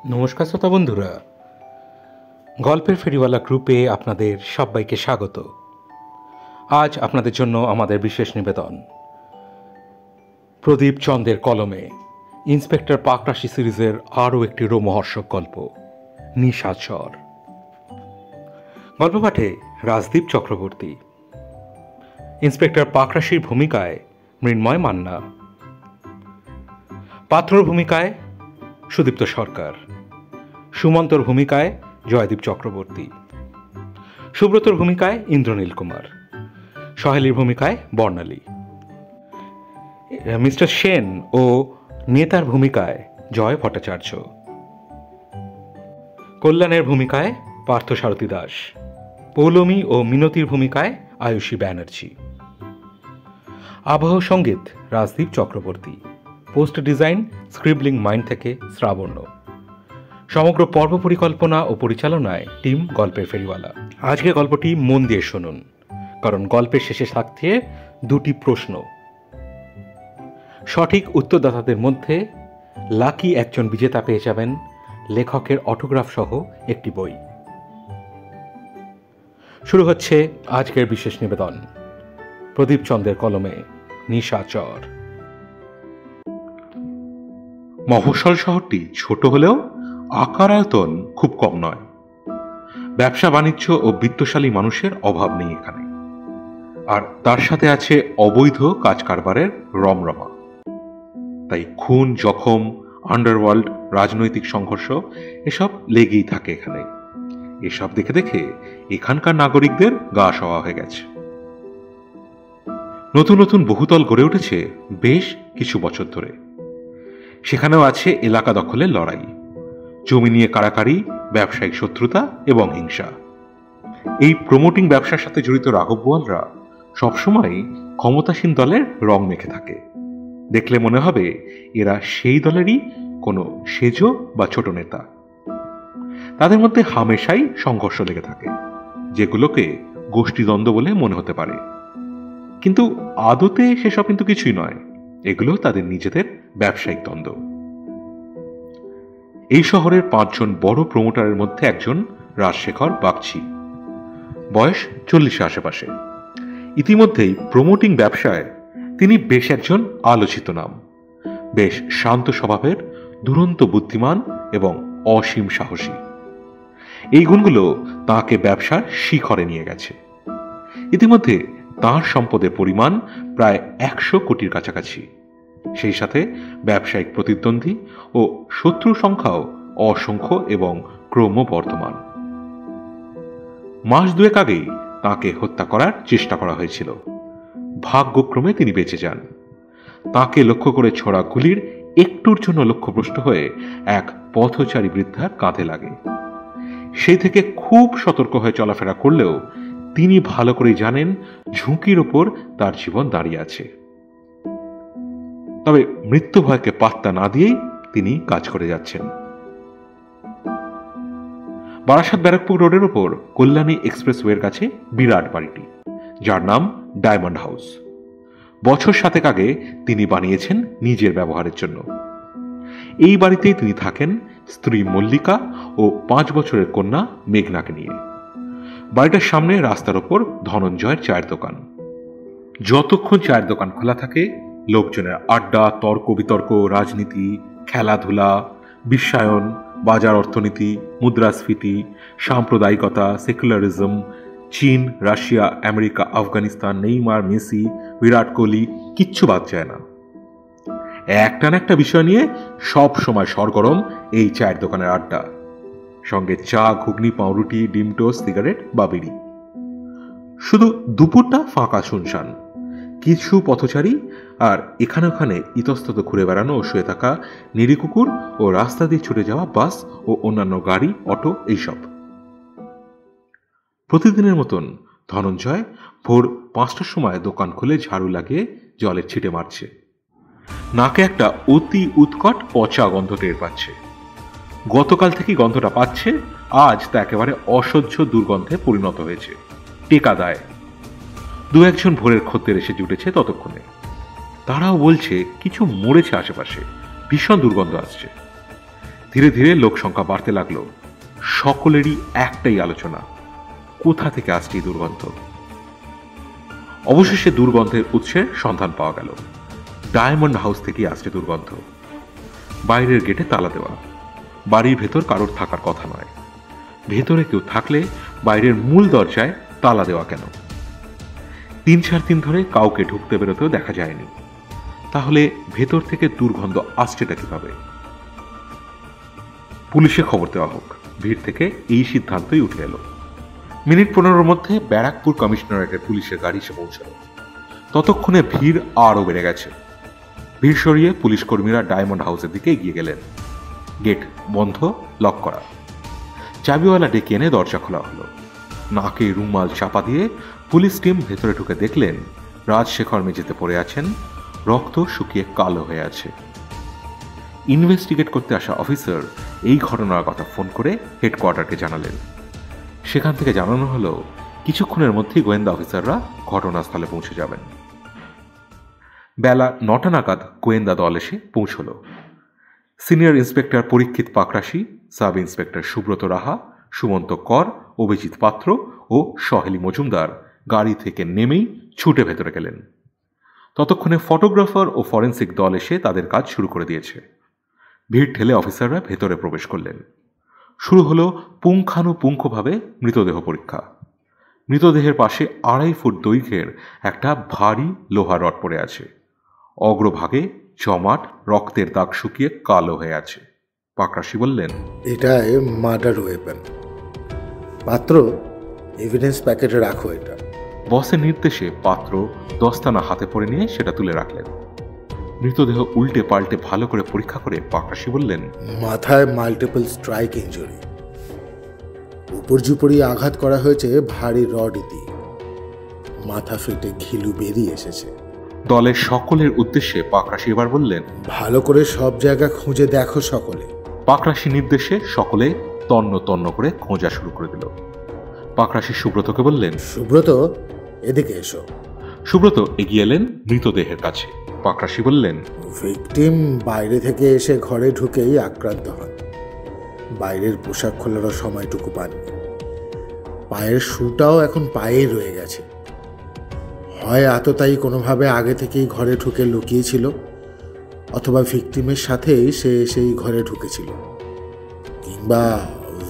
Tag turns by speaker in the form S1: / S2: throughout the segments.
S1: নমস্কার শ্রোতা বন্ধুরা, গল্পের ফেরিওয়ালা গ্রুপে আপনাদের সবাইকে স্বাগত। আজ আপনাদের জন্য আমাদের বিশেষ নিবেদন প্রদীপ চন্দের কলমে ইন্সপেক্টর পাকরাশি সিরিজের আরও একটি রোমহর্ষক গল্প নিশাচর। গল্প পাঠে রাজদীপ চক্রবর্তী, ইন্সপেক্টর পাকরাশির ভূমিকায় মৃন্ময় মান্না, পাত্রর ভূমিকায় সুদীপ্ত সরকার, সুমন্তর ভূমিকায় জয়দীপ চক্রবর্তী, সুব্রতর ভূমিকায় ইন্দ্রনীল কুমার, সহেলির ভূমিকায় বর্ণালী, মিস্টার সেন ও নেতার ভূমিকায় জয় ভট্টাচার্য, কল্যাণের ভূমিকায় পার্থসারথী দাস, পৌলমী ও মিনতির ভূমিকায় আয়ুষী ব্যানার্জি, আবহ সঙ্গীত Rajdeep Chakraborty, post design scribbling mind থেকে শ্রাবণ্য, সমগ্র পর্ব পরিকল্পনা ও পরিচালনায় টিম গল্পের ফেরিওয়ালা। আজকে গল্পটি মন দিয়ে শুনুন, কারণ গল্পের শেষে থাকছে দুটি প্রশ্ন। সঠিক উত্তরদাতাদের মধ্যে লাকি একজন বিজেতা পেয়ে যাবেন লেখকের অটোগ্রাফ সহ একটি বই। শুরু হচ্ছে আজকের বিশেষ নিবেদন প্রদীপ চন্দের কলমে নিশাচর।
S2: মফস্বল শহরটি ছোট হলেও আকার আয়তন খুব কম নয়। ব্যবসা বাণিজ্য ও বিত্তশালী মানুষের অভাব নেই এখানে, আর তার সাথে আছে অবৈধ কাজ কারবারের রমরমা। তাই খুন, জখম, আন্ডারওয়ার্ল্ড, রাজনৈতিক সংঘর্ষ এসব লেগেই থাকে এখানে। এসব দেখে দেখে এখানকার নাগরিকদের গা সওয়া হয়ে গেছে। নতুন নতুন বহুতল গড়ে উঠেছে বেশ কিছু বছর ধরে। সেখানেও আছে এলাকা দখলের লড়াই, জমি নিয়ে কাড়াকাড়ি, ব্যবসায়িক শত্রুতা এবং হিংসা। এই প্রমোটিং ব্যবসার সাথে জড়িত রাঘব বোয়ালরা সবসময় ক্ষমতাসীন দলের রং মেখে থাকে। দেখলে মনে হবে এরা সেই দলেরই কোনো সেজ বা ছোট নেতা। তাদের মধ্যে হামেশাই সংঘর্ষ লেগে থাকে, যেগুলোকে গোষ্ঠীদ্বন্দ্ব বলে মনে হতে পারে, কিন্তু আদতে সেসব কিন্তু কিছুই নয়। এগুলো তাদের নিজেদের ব্যবসায়িক দ্বন্দ্ব। এই শহরের 5 জন বড় প্রমোটারের মধ্যে একজন রাজশেখর বাগচি, বয়স 40-এর আশেপাশে। ইতিমধ্যেই প্রমোটিং ব্যবসায় তিনি বেশ একজন আলোচিত নাম। বেশ শান্ত স্বভাবের, দুরন্ত বুদ্ধিমান এবং অসীম সাহসী। এই গুণগুলো তাঁকে ব্যবসার শিখরে নিয়ে গেছে। ইতিমধ্যে তাঁর সম্পদের পরিমাণ প্রায় 100 কোটির কাছাকাছি। সেই সাথে ব্যবসায়িক প্রতিদ্বন্দ্বী ও শত্রু সংখ্যাও অসংখ্য এবং ক্রমবর্ধমান। মাস 2 আগেই তাঁকে হত্যা করার চেষ্টা করা হয়েছিল। ভাগ্যক্রমে তিনি বেঁচে যান। তাঁকে লক্ষ্য করে ছোড়া গুলির একটুর জন্য লক্ষ্যভ্রষ্ট হয়ে এক পথচারী বৃদ্ধার কাঁধে লাগে। সেই থেকে খুব সতর্ক হয়ে চলাফেরা করলেও তিনি ভালো করেই জানেন ঝুঁকির ওপর তার জীবন দাঁড়িয়ে আছে। তবে মৃত্যু ভয়কে পাত্তা না দিয়েই তিনি কাজ করে যাচ্ছেন। বারাসাত ব্যারাকপুর রোডের ওপর কল্যাণী এক্সপ্রেসওয়ের কাছে বিরাট বাড়িটি, যার নাম ডায়মন্ড হাউস। বছর 7 আগে তিনি বানিয়েছেন নিজের ব্যবহারের জন্য। এই বাড়িতেই তিনি থাকেন স্ত্রী মল্লিকা ও 5 বছরের কন্যা মেঘনাকে নিয়ে। বাড়িটার সামনে রাস্তার ওপর ধনঞ্জয়ের চায়ের দোকান। যতক্ষণ চায়ের দোকান খোলা থাকে, লোকজনের আড্ডা, তর্ক বিতর্ক, রাজনীতি, খেলাধুলা, বিশ্বায়ন, বাজার অর্থনীতি, মুদ্রাস্ফীতি, সাম্প্রদায়িকতা, সেকুলারিজম, চীন, Russia, America, Afghanistan, Neymar, Messi, Virat Kohli, কিচ্ছু বাদ যায় না। একটা না একটা বিষয় নিয়ে সব সময় সরগরম এই চায়ের দোকানের আড্ডা। সঙ্গে চা, ঘুগনি, পাউরুটি, ডিম টোস্ট, সিগারেট বা বিড়ি। শুধু দুপুরটা ফাঁকা শুনশান। কিছু পথচারী আর এখানে ওখানে ইতস্তত ঘুরে বেড়ানো ও শুয়ে থাকা নিরী কুকুর ও রাস্তা দিয়ে ছুটে যাওয়া বাস ও অন্যান্য গাড়ি, অটো, এইসব। প্রতিদিনের মতন ধনঞ্জয় ভোর 5টার সময় দোকান খুলে ঝাড়ু লাগিয়ে জলের ছিটে মারছে। নাকে একটা অতি উৎকট পচা গন্ধ টের পাচ্ছে। গতকাল থেকেই গন্ধটা পাচ্ছে, আজ তা একেবারে অসহ্য দুর্গন্ধে পরিণত হয়েছে। টেকা দায়। 2-1 ভোরের খদ্দের এসে জুটেছে ততক্ষণে। তারাও বলছে কিছু মরেছে আশেপাশে, ভীষণ দুর্গন্ধ আসছে। ধীরে ধীরে লোক সংখ্যা বাড়তে লাগলো। সকলেরই একটাই আলোচনা, কোথা থেকে আসছে এই দুর্গন্ধ। অবশেষে দুর্গন্ধের উৎসের সন্ধান পাওয়া গেল। ডায়মন্ড হাউস থেকেই আসছে দুর্গন্ধ। বাইরের গেটে তালা দেওয়া, বাড়ির ভেতর কারোর থাকার কথা নয়। ভেতরে কেউ থাকলে বাইরের মূল দরজায় তালা দেওয়া কেন? 3-4 দিন ধরে কাউকে ঢুকতে বেরোতেও দেখা যায়নি। তাহলে ভেতর থেকে দুর্গন্ধ আসছেটা কিভাবে? পুলিশে খবর দেওয়া হোক। ভিড় থেকে এই সিদ্ধান্তই উঠে এলো। মিনিট 15-র মধ্যে ব্যারাকপুর কমিশনারেটের পুলিশের গাড়ি এসে পৌঁছাল। ততক্ষণে ভিড় আরও বেড়ে গেছে। ভিড় সরিয়ে পুলিশ কর্মীরা ডায়মন্ড হাউসের দিকে এগিয়ে গেলেন। গেট বন্ধ, লক করা। চাবিওয়ালা ডেকে এনে দরজা খোলা হলো। নাকে রুমাল চাপা দিয়ে পুলিশ টিম ভেতরে ঢুকে দেখলেন রাজশেখর মেঝেতে পড়ে আছেন, রক্ত শুকিয়ে কালো হয়ে আছে। ইনভেস্টিগেট করতে আসা অফিসার এই ঘটনার কথা ফোন করে হেডকোয়ার্টারকে জানালেন। সেখান থেকে জানানো হলো কিছুক্ষণের মধ্যেই গোয়েন্দা অফিসাররা ঘটনাস্থলে পৌঁছে যাবেন। বেলা 9টা নাগাদ গোয়েন্দা দল এসে পৌঁছল। সিনিয়র ইন্সপেক্টর পরীক্ষিত পাকরাশি, সাব ইন্সপেক্টর সুব্রত রাহা, সুমন্ত কর, অভিজিৎ পাত্র ও সহেলি মজুমদার গাড়ি থেকে নেমেই ছুটে ভেতরে গেলেন। ততক্ষণে ফটোগ্রাফার ও ফরেন্সিক দল এসে তাদের কাজ শুরু করে দিয়েছে। ভিড় ঠেলে অফিসাররা ভেতরে প্রবেশ করলেন। শুরু হলো পুঙ্খানুপুঙ্খভাবে মৃতদেহ পরীক্ষা। মৃতদেহের পাশে 2.5 ফুট দৈর্ঘ্যের একটা ভারী লোহা রড পড়ে আছে। অগ্রভাগে জমাট রক্তের দাগ শুকিয়ে কালো হয়ে আছে। পাকরাশি বললেন,
S3: এটাই মার্ডার ওয়েপন। পাত্র, এভিডেন্স প্যাকেটে রাখো এটা।
S2: বসের নির্দেশে পাত্র দস্তানা হাতে পড়ে নিয়ে সেটা তুলে রাখলেন। মৃতদেহ উল্টে পাল্টে ভালো করে পরীক্ষা করে পাকরাশি বললেন,
S3: মাথায় মাল্টিপল স্ট্রাইক ইনজুরি, উপর্যুপরি আঘাত করা হয়েছে ভারী রড দিয়ে। মাথা ফেটে ঘিলু বেরিয়ে এসেছে।
S2: দলের সকলের উদ্দেশ্যে পাকরাশি এবার বললেন,
S3: ভালো করে সব জায়গা খুঁজে দেখো সকলে।
S2: পাকরাশি নির্দেশে সকলে তন্ন তন্ন করে খোঁজা শুরু করে দিল। পাকরাশি সুব্রতকে বললেন,
S3: সুব্রত, এদিকে এসো।
S2: সুব্রত এগিয়ে এলেন মৃতদেহের কাছে। পাকরাশি বললেন,
S3: ভিকটিম বাইরে থেকে এসে ঘরে ঢুকেই আক্রান্ত হন। বাইরের পোশাক খোলারও সময়টুকু পাননি। পায়ের শুটাও এখন পায়েই রয়ে গেছে। হয় আততায়ী কোনোভাবে আগে থেকেই ঘরে ঢুকে লুকিয়েছিল, অথবা ভিকটিমের সাথেই সে সেই ঘরে ঢুকেছিল, কিংবা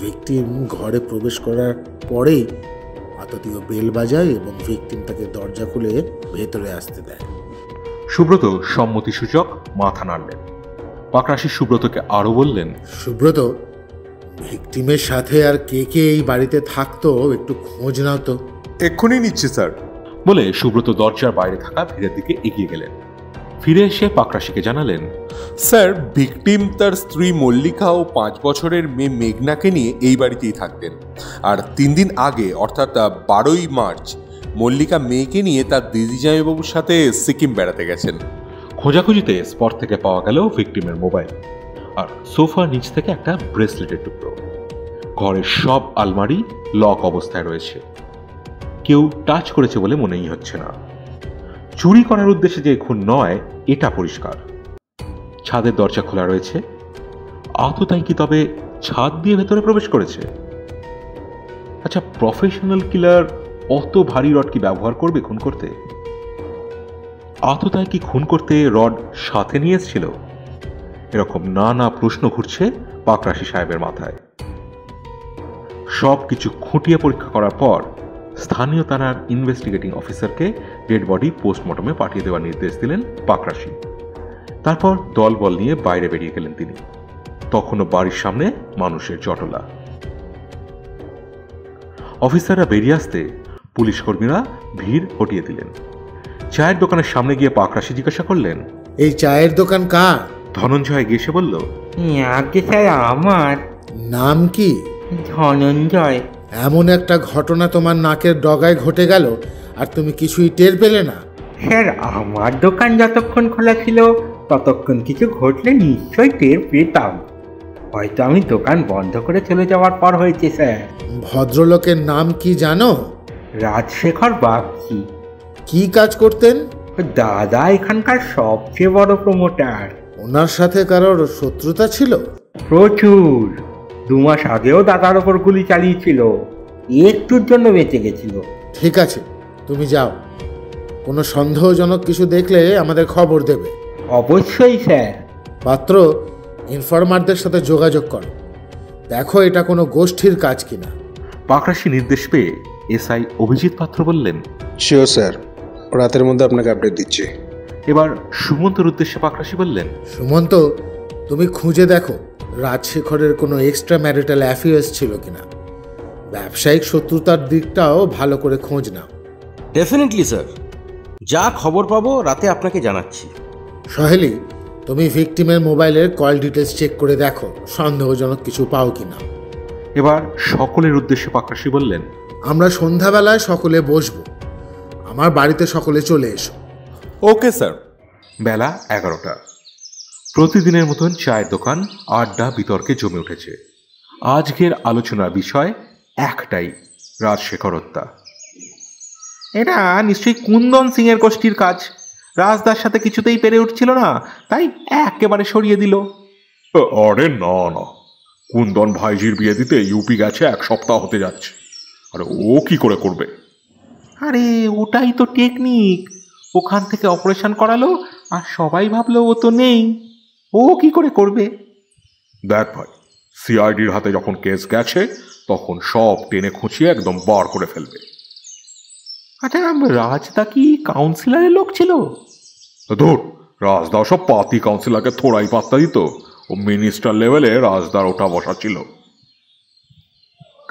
S3: ভিকটিম ঘরে প্রবেশ করার পরেই আততায়ী বেল বাজায় এবং ভিকটিম তাকে দরজা খুলে ভেতরে আসতে দেয়।
S2: সুব্রত সম্মতিসূচক মাথা নাড়লেন। পাকরাশি সুব্রতকে আরো বললেন,
S3: সুব্রত, ভিকটিমের সাথে আর কে কে এই বাড়িতে থাকতো একটু খোঁজ নাও তো।
S4: এক্ষুনি নিচ্ছি স্যার।
S2: বলে সুব্রত দরজার বাইরে থাকা ভিড়ের দিকে এগিয়ে গেলেন। ফিরে এসে পাকরাশিকে জানালেন,
S4: স্যার, ভিকটিম তার স্ত্রী মল্লিকা ও 5 বছরের মেয়ে মেঘনাকে নিয়ে এই বাড়িতেই থাকতেন। আর 3 দিন আগে, অর্থাৎ 12ই মার্চ, মল্লিকা মেয়েকে নিয়ে তার দিদি জামাইবাবুর সাথে সিকিম বেড়াতে গেছেন।
S2: খোঁজাখুঁজিতে স্পট থেকে পাওয়া গেল ভিকটিমের মোবাইল আর সোফার নিচ থেকে একটা ব্রেসলেটের টুকরো। ঘরের সব আলমারি লক অবস্থায় রয়েছে। কেউ টাচ করেছে বলে মনেই হচ্ছে না। চুরি করার উদ্দেশ্যে যে খুন নয় এটা পরিষ্কার। ছাদের দরজা খোলা রয়েছে। আততায়ী কি তবে ছাদ দিয়ে ভেতরে প্রবেশ করেছে? আচ্ছা, প্রফেশনাল কিলার অত ভারী রড কি ব্যবহার করবে খুন করতে? আততায়ী কি খুন করতে রড সাথে নিয়ে এসেছিল? এরকম নানা প্রশ্ন ঘুরছে পাকরাশি সাহেবের মাথায়। সবকিছু খুঁটিয়ে পরীক্ষা করার পর স্থানীয় থানার ইনভেস্টিগেটিং অফিসারকে ডেড বডি পোস্টমর্টমে পাঠিয়ে দেওয়ার নির্দেশ দিলেন পাকরাশি। তারপর দলবল নিয়ে বাইরে বেরিয়ে গেলেন তিনি। তখনও বাড়ির সামনে মানুষের জটলা। অফিসাররা বেরিয়ে আসতে পুলিশ কর্মীরা ভিড় হটিয়ে দিলেন। চায়ের দোকানের সামনে গিয়ে পাকরাশি জিজ্ঞাসা করলেন,
S3: এই চায়ের দোকান কার?
S2: ধনঞ্জয় গিয়ে এসে বলল,
S5: আগে স্যার আমার।
S3: নাম কি?
S5: ধনঞ্জয়।
S3: এমন একটা ঘটনা তোমার নাকের ডগায় ঘটে গেল আর তুমি কিছুই টের পেলে না?
S5: স্যার, আমার দোকান যতক্ষণ খোলা ছিল ততক্ষণ কিছু ঘটলে নিশ্চয়ই টের পেতাম। হয়তো আমি দোকান বন্ধ করে চলে যাওয়ার পর হয়েছে স্যার।
S3: ভদ্রলোকের নাম কি জানো?
S5: রাজশেখর বাগচি।
S3: কি কাজ করতেন?
S5: দাদা এখানকার সবচেয়ে বড় প্রমোটার।
S3: ওনার সাথে কারোর শত্রুতা ছিল?
S5: প্রচুর। 2 মাস আগেও দাদার ওপর গুলি চালিয়েছিল, একটুর জন্য বেঁচে গেছিল।
S3: ঠিক আছে, তুমি যাও। কোনো সন্দেহজনক কিছু দেখলে আমাদের খবর দেবে।
S5: অবশ্যই স্যার।
S3: পাত্র, ইনফরমারদের সাথে যোগাযোগ করো, দেখো এটা কোনো গোষ্ঠীর কাজ কিনা।
S2: পাকরাশি নির্দেশ পেয়ে এসআই অভিজিৎ পাত্র বললেন,
S6: শিওর স্যার, রাতের মধ্যে আপনাকে আপডেট দিচ্ছি।
S2: এবার সুমন্তর উদ্দেশ্যে পাকরাশি বললেন,
S3: সুমন্ত, তুমি খুঁজে দেখো রাজশেখরের কোনো এক্সট্রা ম্যারিটাল অ্যাফেয়ার্স ছিল কিনা। ব্যবসায়িক শত্রুতার দিকটাও ভালো করে খোঁজ নাও।
S7: ডেফিনেটলি স্যার, যা খবর পাবো রাতে আপনাকে জানাচ্ছি।
S3: সহেলি, তুমি ভিকটিমের মোবাইলের কল ডিটেলস চেক করে দেখো সন্দেহজনক কিছু পাও কিনা।
S2: এবার সকলের উদ্দেশ্যে পাকরাশি বললেন,
S3: আমরা সন্ধ্যাবেলায় সকলে বসবো, আমার বাড়িতে সকলে চলে এসো।
S4: Okay sir.
S2: বেলা 11টা। প্রতিদিনের মতন চায়ের দোকান আড্ডা বিতর্কে জমে উঠেছে। আজকের আলোচনার বিষয় একটাই, রাজশেখর হত্যা। এটা নিশ্চয়ই কুন্দন সিং এর গোষ্ঠীর কাজ। রাজদার সাথে কিছুতেই পেরে উঠছিল না, তাই একেবারে সরিয়ে দিল।
S8: আরে না না, কুন্দন ভাইজির বিয়ে দিতে ইউপি গেছে 1 সপ্তাহ হতে যাচ্ছে, আরে ও কি করে করবে?
S2: আরে ওটাই তো টেকনিক। ওখান থেকে অপারেশন করালো আর সবাই ভাবলো ও তো নেই, ও কি করে করবে?
S8: দেখ ভাই, সিআইডির হাতে যখন কেস গেছে তখন সব টেনে খুঁচিয়ে একদম বার করে ফেলবে।
S2: আচ্ছা, রাজদা কি কাউন্সিলরের লোক ছিল?
S8: ধুর, রাজদাও সব পাতি কাউন্সিলরকে থোড়াই পাত্তা দিত। ও মিনিস্টার লেভেলে রাজদার ওঠা বসা ছিল।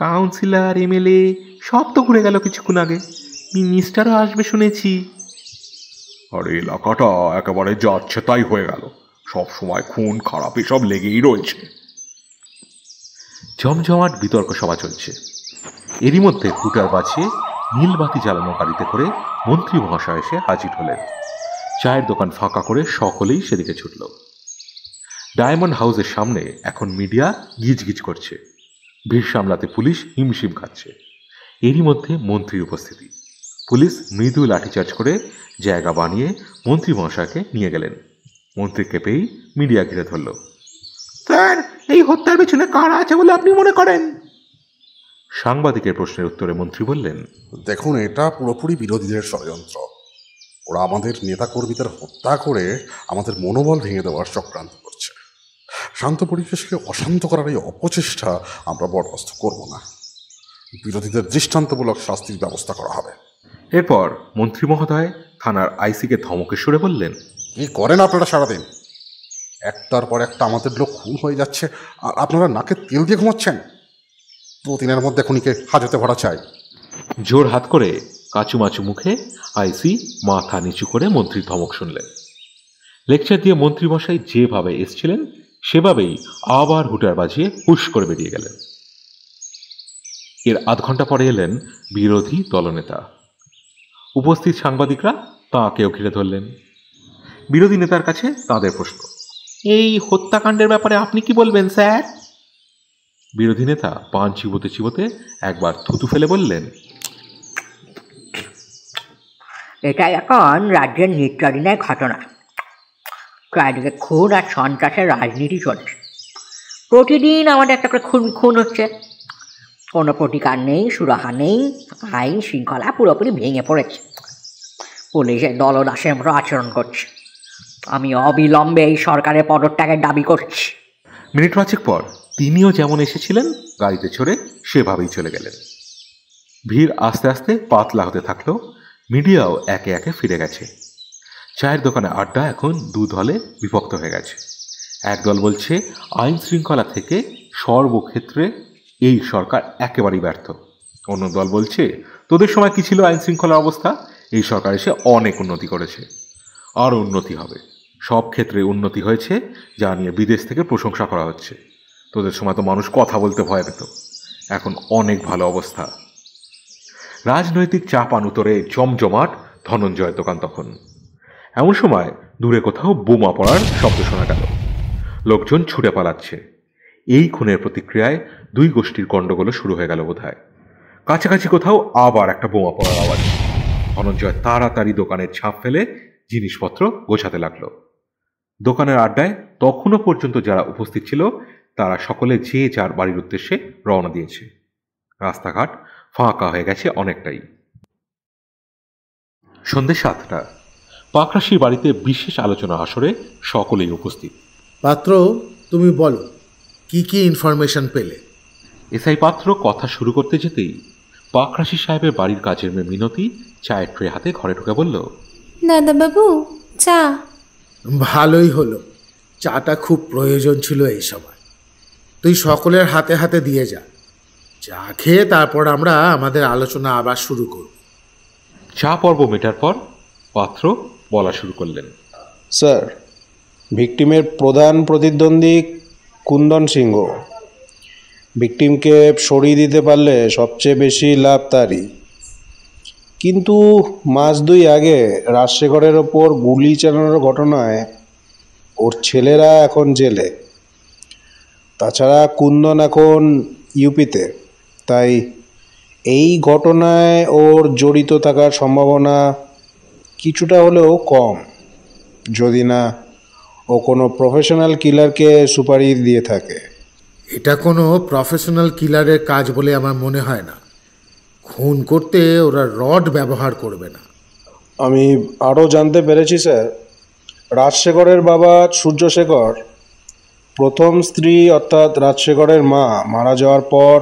S2: কাউন্সিলর, এমএলএ সব তো ঘুরে গেল কিছুক্ষণ আগে, মিনিস্টারও আসবে শুনেছি।
S8: আর এলাকাটা একেবারে যাচ্ছে তাই হয়ে গেল, সব সময় খুন খারাপ এসব লেগেই রয়েছে।
S2: জমজমাট বিতর্ক সভা চলছে। এরই মধ্যে হুটার বাজিয়ে নীলবাতি জ্বালানো গাড়িতে করে মন্ত্রী মহাশয় এসে হাজির হলেন। চায়ের দোকান ফাঁকা করে সকলেই সেদিকে ছুটল। ডায়মন্ড হাউসের সামনে এখন মিডিয়া গিজগিজ করছে, ভিড় সামলাতে পুলিশ হিমশিম খাচ্ছে। এরই মধ্যে মন্ত্রীর উপস্থিতি। পুলিশ মৃদু লাঠিচার্জ করে জায়গা বানিয়ে মন্ত্রী মহাশয়কে নিয়ে গেলেন। মন্ত্রীকে পেয়েই মিডিয়া ঘিরে ধরল। স্যার, এই হত্যার পেছনে কারা আছে বলে আপনি মনে করেন? সাংবাদিকের প্রশ্নের উত্তরে মন্ত্রী বললেন,
S9: দেখুন, এটা পুরোপুরি বিরোধীদের ষড়যন্ত্র। ওরা আমাদের নেতাকর্মীদের হত্যা করে আমাদের মনোবল ভেঙে দেওয়ার চক্রান্ত করছে। শান্ত পরিবেশকে অশান্ত করার এই অপচেষ্টা আমরা বরদাস্ত করব না। বিরোধীদের দৃষ্টান্তমূলক শাস্তির ব্যবস্থা করা হবে।
S2: এরপর মন্ত্রী মহোদয় থানার আইসিকে ধমকের সুরে বললেন,
S9: কি করেন আপনারা সারাদিন? একটার পর একটা আমাদের লোক খুন হয়ে যাচ্ছে আর আপনারা নাকে তেল দিয়ে ঘুমাচ্ছেন। 2 দিনের মধ্যে খুনিকে হাজতে ভরা চাই।
S2: জোর হাত করে কাচুমাচু মুখে আইসি মাথা নিচু করে মন্ত্রীর ধমক শুনলেন। লেকচার দিয়ে মন্ত্রীমশাই যেভাবে এসছিলেন সেভাবেই আবার হুটার বাজিয়ে হুশ করে বেরিয়ে গেলেন। এর আধ ঘন্টা পরে এলেন বিরোধী দলনেতা। উপস্থিত সাংবাদিকরা তাঁকেও ঘিরে ধরলেন। বিরোধী নেতার কাছে তাদের প্রশ্ন, এই হত্যাকাণ্ডের ব্যাপারে আপনি কি বলবেন স্যার? বিরোধী নেতা পান চিবোতে চিবোতে একবার থুতু ফেলে বললেন,
S10: এটা এখন রাজ্যের নিত্যদিনের ঘটনা। চারিদিকে খুন আর সন্ত্রাসের রাজনীতি চলছে। প্রতিদিন আমাদের একটা করে খুন হচ্ছে, কোনো প্রতিকার নেই, সুরাহা নেই, আইন শৃঙ্খলা পুরোপুরি ভেঙে পড়েছে। পুলিশের দলদাসের মতো আচরণ করছে। আমি অবিলম্বে এই সরকারের পদত্যাগের দাবি করছি।
S2: মিনিট 5 পর তিনিও যেমন এসেছিলেন গাড়িতে চড়ে সেভাবেই চলে গেলেন। ভিড় আস্তে আস্তে পাতলা হতে থাকলো। মিডিয়াও একে একে ফিরে গেছে। চায়ের দোকানে আড্ডা এখন 2 দলে বিভক্ত হয়ে গেছে। এক দল বলছে আইন শৃঙ্খলা থেকে সর্বক্ষেত্রে এই সরকার একেবারেই ব্যর্থ। অন্য দল বলছে তোদের সময় কি ছিল আইন শৃঙ্খলার অবস্থা, এই সরকার এসে অনেক উন্নতি করেছে, আরও উন্নতি হবে, সব ক্ষেত্রে উন্নতি হয়েছে, যা নিয়ে বিদেশ থেকে প্রশংসা করা হচ্ছে। তোদের সময় তো মানুষ কথা বলতে ভয় পেত, এখন অনেক ভালো অবস্থা। রাজনৈতিক চাপান উত্তরে জমজমাট ধনঞ্জয়ের দোকান তখন। এমন সময় দূরে কোথাও বোমা পড়ার শব্দ শোনা গেল। লোকজন ছুটে পালাচ্ছে। এই খুনের প্রতিক্রিয়ায় 2 গোষ্ঠীর গণ্ডগোল শুরু হয়ে গেল বোধহয়। কাছাকাছি কোথাও আবার একটা বোমা পড়ার আওয়াজ। ধনঞ্জয় তাড়াতাড়ি দোকানের ছাপ ফেলে জিনিসপত্র গোছাতে লাগলো। দোকানের আড্ডায় তখনও পর্যন্ত যারা উপস্থিত ছিল তারা সকলে যে যার বাড়ির উদ্দেশ্যে রওনা দিয়েছে। রাস্তাঘাট ফাঁকা হয়ে গেছে অনেকটাই। সন্ধ্যে 7টা। পাকরাশির বাড়িতে বিশেষ আলোচনা আসরে সকলেই উপস্থিত।
S3: পাত্র, তুমি বলো কি কি ইনফরমেশন পেলে?
S2: এসআই পাত্র কথা শুরু করতে যেতেই পাকরাশি সাহেবের বাড়ির কাজের মেয়ে মিনতি চায়ের ট্রে হাতে ঘরে ঢুকে বলল,
S11: দাদাবাবু, চা।
S3: ভালোই হলো, চাটা খুব প্রয়োজন ছিল এই সময়। তুই সকলের হাতে হাতে দিয়ে যা। চা খেয়ে তারপর আমরা আমাদের আলোচনা আবার শুরু করব।
S2: চা পর্ব মেটার পর পাত্র বলা শুরু করলেন।
S6: স্যার, ভিকটিমের প্রধান প্রতিদ্বন্দ্বী কুন্দন সিংহ। ভিকটিমকে সরিয়ে দিতে পারলে সবচেয়ে বেশি লাভ তারই। কিন্তু মাস 2 আগে রাজশেখরের ওপর গুলি চালানোর ঘটনায় ওর ছেলেরা এখন জেলে। তাছাড়া কুন্দন এখন ইউপিতে, তাই এই ঘটনায় ওর জড়িত থাকার সম্ভাবনা কিছুটা হলেও কম, যদি না ও কোনো প্রফেশনাল কিলারকে সুপারি দিয়ে থাকে।
S3: এটা কোনো প্রফেশনাল কিলারের কাজ বলে আমার মনে হয় না। খুন করতে ওরা রড ব্যবহার করবে না।
S6: আমি আরও জানতে পেরেছি স্যার, রাজশেখরের বাবা সূর্যশেখর প্রথম স্ত্রী অর্থাৎ রাজশেখরের মা মারা যাওয়ার পর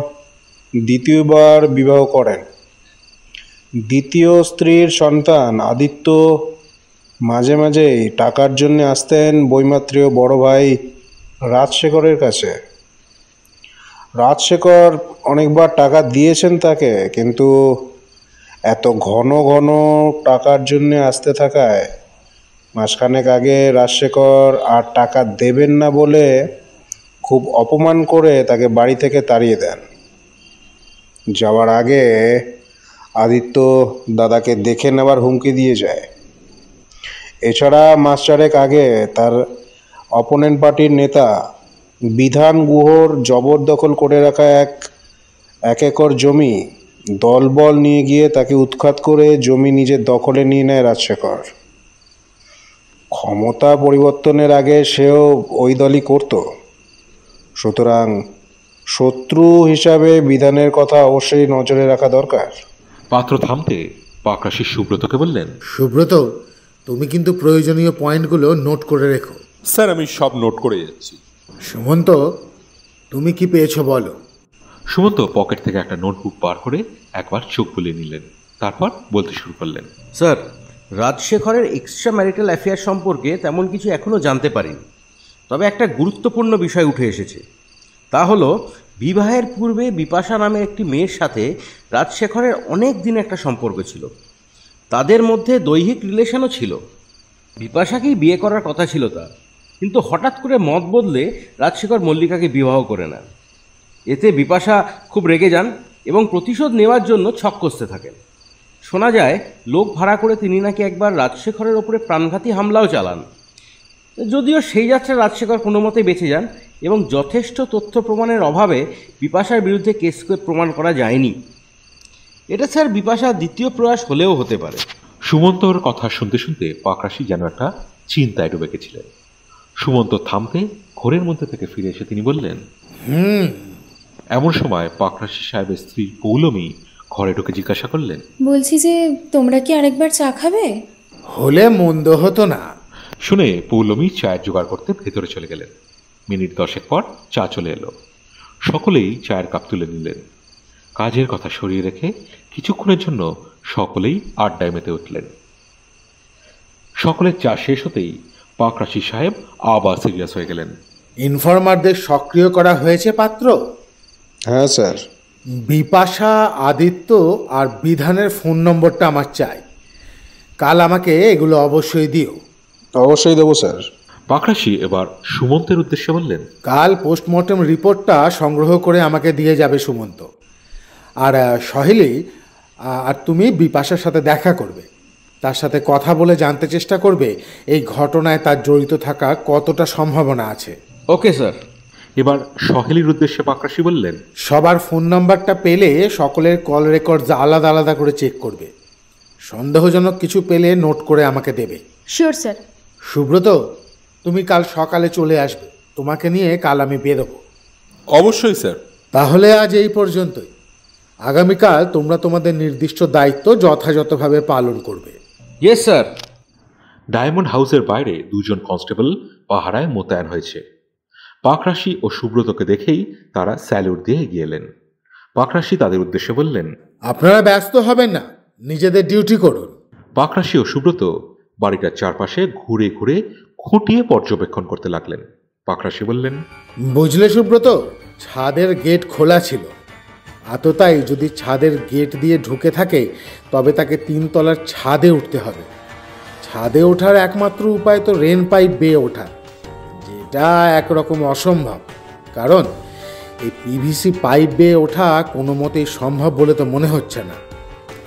S6: দ্বিতীয়বার বিবাহ করেন। দ্বিতীয় স্ত্রীর সন্তান আদিত্য মাঝে মাঝেই টাকার জন্য আসতেন বৈমাত্রেয় বড় ভাই রাজশেখরের কাছে। রাজশেখর অনেকবার টাকা দিয়েছেন তাকে, কিন্তু এত ঘন ঘন টাকার জন্য আসতে থাকায় মাসখানেক আগে রাজশেখর আর টাকা দেবেন না বলে খুব অপমান করে তাকে বাড়ি থেকে তাড়িয়ে দেন। যাওয়ার আগে আদিত্য দাদাকে দেখে নেবার হুমকি দিয়ে যায়। এছাড়া মাস 4 আগে তার অপোনেন্ট পার্টির নেতা বিধান গুহর জবরদখল করে রাখা এক একর জমি দলবল নিয়ে গিয়ে তাকে উৎখাত করে জমি নিজের দখলে নিয়ে নেয় রাজশেখর। ক্ষমতা পরিবর্তনের আগে সেও ওই দলই করত। সুতরাং শত্রু হিসাবে বিধানের কথা অবশ্যই নজরে রাখা দরকার।
S2: পাত্র থামতে পাকরাশি সুব্রতকে বললেন,
S3: সুব্রত, তুমি কিন্তু প্রয়োজনীয় পয়েন্টগুলো নোট করে রেখো।
S4: স্যার, আমি সব নোট করে যাচ্ছি।
S3: সুমন্ত, তুমি কি পেয়েছো বলো?
S2: সুমন্ত পকেট থেকে একটা নোটবুক বার করে একবার চোখ বুলিয়ে নিলেন, তারপর বলতে শুরু করলেন।
S7: স্যার, রাজশেখরের এক্সট্রা ম্যারিটাল অ্যাফেয়ার সম্পর্কে তেমন কিছু এখনও জানতে পারিনি। তবে একটা গুরুত্বপূর্ণ বিষয় উঠে এসেছে, তা হলো বিবাহের পূর্বে বিপাশা নামে একটি মেয়ের সাথে রাজশেখরের অনেক দিন একটা সম্পর্ক ছিল। তাদের মধ্যে দৈহিক রিলেশনও ছিল। বিপাশাকেই বিয়ে করার কথা ছিল তার, কিন্তু হঠাৎ করে মত বদলে রাজশেখর মল্লিকাকে বিবাহ করে নেন। এতে বিপাশা খুব রেগে যান এবং প্রতিশোধ নেওয়ার জন্য ছক কষতে থাকেন। শোনা যায় লোক ভাড়া করে তিনি নাকি একবার রাজশেখরের ওপরে প্রাণঘাতী হামলাও চালান। যদিও সেই যাত্রা রাজশেখর কোনো মতে বেঁচে যান এবং যথেষ্ট তথ্য প্রমাণের অভাবে বিপাশার বিরুদ্ধে কেস প্রমাণ করা যায়নি। এটা স্যার বিপাশার দ্বিতীয় প্রয়াস হলেও হতে পারে।
S2: সুমন্তর কথা শুনতে শুনতে পাকরাশি যেন একটা চিন্তায় ডুবে গেছিলেন। সুমন্ত থামতে ঘোরের মধ্যে থেকে ফিরে এসে তিনি বললেন, এমন সময় পাকরাশি সাহেবের স্ত্রী পৌলমী ঘরে ঢুকে জিজ্ঞাসা করলেন,
S11: বলছি যে তোমরা কি আরেকবার চা খাবে?
S3: হলে মন্দ হতো না।
S2: শুনে পৌলমী চায়ের জোগাড় করতে ভেতরে চলে গেলেন। মিনিট 10 পর চা চলে এলো। সকলেই চায়ের কাপ তুলে নিলেন। কাজের কথা সরিয়ে রেখে কিছুক্ষণের জন্য সকলেই আড্ডায় মেতে উঠলেন। সকলের চা শেষ হতেই পাকরাশি সাহেব আবার সিরিয়াস হয়ে গেলেন।
S3: ইনফরমারদের সক্রিয় করা হয়েছে পাত্র?
S6: হ্যাঁ স্যার।
S3: বিপাশা, আদিত্য আর বিধানের ফোন নম্বরটা আমার চাই। কাল আমাকে এগুলো অবশ্যই দিও।
S6: অবশ্যই দেবো স্যার।
S2: পাকরাশি এবার সুমন্তের উদ্দেশ্যে বললেন,
S3: কাল পোস্টমর্টম রিপোর্টটা সংগ্রহ করে আমাকে দিয়ে যাবে সুমন্ত। আর সহেলি, আর তুমি বিপাশার সাথে দেখা করবে, তার সাথে কথা বলে জানতে চেষ্টা করবে এই ঘটনায় তার জড়িত থাকা কতটা সম্ভাবনা আছে।
S7: Okay sir.
S2: এবার সহেলির উদ্দেশ্যে পাকরাশি বললেন,
S3: সবার ফোন নাম্বারটা পেলে সকলের কল রেকর্ড আলাদা আলাদা করে চেক করবে। সন্দেহজনক কিছু পেলে নোট করে আমাকে দেবে।
S11: Sure sir.
S3: সুব্রত, তুমি কাল সকালে চলে আসবে। তোমাকে নিয়ে কাল আমি বেরোবো।
S4: অবশ্যই স্যার।
S3: তাহলে আজ এই পর্যন্তই। আগামীকাল তোমরা তোমাদের নির্দিষ্ট দায়িত্ব যথাযথভাবে পালন করবে।
S7: Yes sir.
S2: ডায়মন্ড হাউসের বাইরে দুজন কনস্টেবল পাহারায় মোতায়েন হয়েছে। পাকরাশি ও সুব্রতকে দেখেই তারা স্যালুট দিয়ে এগিয়ে এলেন। পাকরাশি তাদের উদ্দেশ্যে বললেন,
S3: আপনারা ব্যস্ত হবেন না, নিজেদের ডিউটি করুন।
S2: পাকরাশি ও সুব্রত বাড়িটার চারপাশে ঘুরে ঘুরে খুঁটিয়ে পর্যবেক্ষণ করতে লাগলেন। পাকরাশি বললেন,
S3: বুঝলে সুব্রত, ছাদের গেট খোলা ছিল। আততাই যদি ছাদের গেট দিয়ে ঢুকে থাকে তবে তাকে 3 তলার ছাদে উঠতে হবে। ছাদে ওঠার একমাত্র উপায় তো রেন পাইপ বেয়ে ওঠা, যেটা একরকম অসম্ভব, কারণ এই পিভিসি পাইপ বেয়ে ওঠা কোনো মতেই সম্ভব বলে তো মনে হচ্ছে না।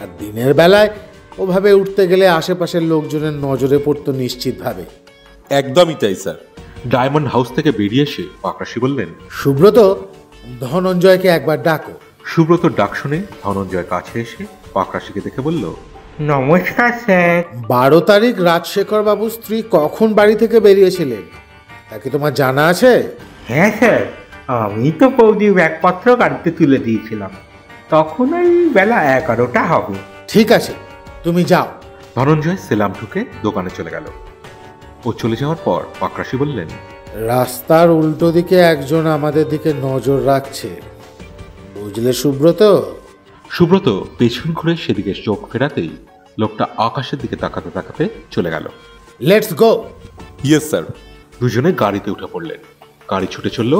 S3: আর দিনের বেলায় ওভাবে উঠতে গেলে আশেপাশের লোকজনের নজরে পড়তো নিশ্চিতভাবে।
S4: একদমই তাই স্যার।
S2: ডায়মন্ড হাউস থেকে বেরিয়ে এসে পাকরাশি বললেন,
S3: সুব্রত, ধনঞ্জয়কে একবার ডাকো।
S2: সুব্রত ডাক শুনে ধনঞ্জয় কাছে এসে পাকরাশিকে দেখে বলল,
S5: নমস্কার স্যার।
S3: 12 তারিখ রাজশেখর বাবুর স্ত্রী কখন বাড়ি থেকে বেরিয়েছিলেন তা কি তোমার জানা আছে?
S5: হ্যাঁ স্যার, আমি তো বৌদি ব্যাগপত্র গাড়িতে তুলে দিয়েছিলাম, তখন ওই বেলা 11টা হবে।
S3: ঠিক আছে, তুমি যাও।
S2: ধনঞ্জয় সেলাম ঠুকে দোকানে চলে গেল। ও চলে যাওয়ার পর পাকরাশি বললেন,
S3: রাস্তার উল্টো দিকে একজন আমাদের দিকে নজর রাখছে, বুঝলে সুব্রত?
S2: সুব্রত পেছন ঘুরে সেদিকে চোখ ফেরাতেই লোকটা আকাশের দিকে তাকাতে তাকাতে চলে গেল।
S3: Let's go.
S4: Yes sir.
S2: দুজনে গাড়িতে উঠে পড়লেন। গাড়ি ছুটে চলল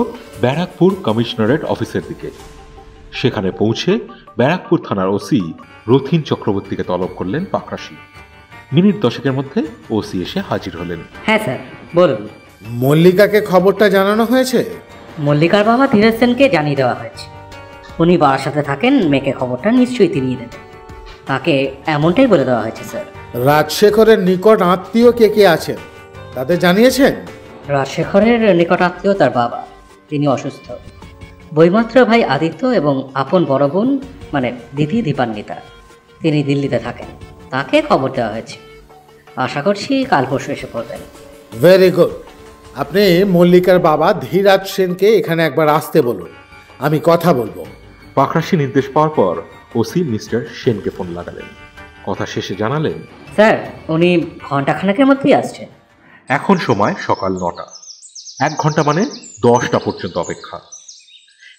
S2: ব্যারাকপুর কমিশনারেট অফিসের দিকে। সেখানে পৌঁছে ব্যারাকপুর থানার ওসি রথিন চক্রবর্তীকে তলব করলেন পাকরাশি। মিনিট 10 মধ্যে ওসি এসে হাজির হলেন।
S10: হ্যাঁ স্যার, বলুন।
S3: মল্লিকাকে খবরটা জানানো হয়েছে?
S10: মল্লিকার বাবা ধীরজ সেনকে জানিয়ে দেওয়া হয়েছে। উনি বারাসাতে থাকেন, মেয়েকে খবরটা নিশ্চয়ই তিনিই দেবেন। তাকে এমনটাই বলে দেওয়া হয়েছে স্যার।
S3: রাজশেখরের নিকট আত্মীয় কে কে আছেন তাদের জানিয়েছেন?
S10: রাজশেখরের নিকট আত্মীয় তার বাবা, তিনি অসুস্থ। বৈমাত্র ভাই আদিত্য এবং আপন বড় বোন মানে দিদি দীপান্বিতা, তিনি দিল্লিতে থাকেন। তাকে খবর দেওয়া হয়েছে। আশা করছি কাল পরশু এসে পড়বেন।
S3: Very good. আপনি মল্লিকার বাবা ধীরাজ সেনকে এখানে একবার আসতে বলুন, আমি কথা বলবো।
S2: পাকরাশি নির্দেশ পাওয়ার পর ওসি মিস্টার সেনকে ফোন লাগালেন। কথা শেষে জানালেন,
S10: স্যার, উনি ঘন্টাখানেকের মধ্যেই আসছেন।
S2: এখন সময় সকাল 9টা। 1 ঘন্টা মানে 10টা পর্যন্ত অপেক্ষা।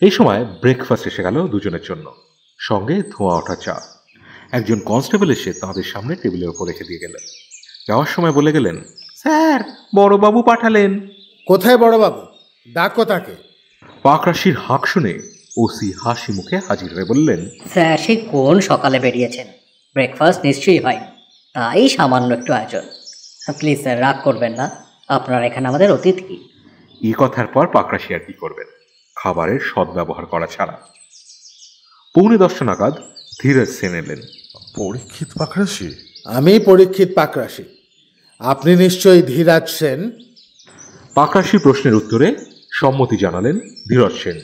S2: এই সময় ব্রেকফাস্ট এসে গেল দুজনের জন্য, সঙ্গে ধোঁয়া ওঠা চা। একজন কনস্টেবল এসে তাঁদের সামনে টেবিলের উপর রেখে দিয়ে গেলেন। যাওয়ার সময় বলে গেলেন, স্যার, বড়বাবু পাঠালেন।
S3: কোথায় বড়বাবু? ডাকো তাকে।
S2: পাকরাশির হাঁক শুনে ওসি হাসি মুখে হাজির হয়ে বললেন,
S10: স্যার, সেই কোন সকালে বেরিয়েছেন, ব্রেকফাস্ট নিশ্চয়ই হয়, তাই সামান্য একটু আয়োজন। প্লিজ স্যার, রাগ করবেন না, আপনারা এখানে আমাদের অতিথি।
S2: এই কথার পর পাকরাশি আর কি করবেন, খাবারের সদ্ব্যবহার করা ছাড়া। 9:45 নাগাদ ধীরজ সেন এলেন।
S9: পরীক্ষিত পাকরাশি?
S3: আমি পরীক্ষিত পাকরাশি। আপনি নিশ্চয়ই ধীরাজ সেন?
S2: পাকরাশির প্রশ্নের উত্তরে সম্মতি জানালেন ধীরজ সেন।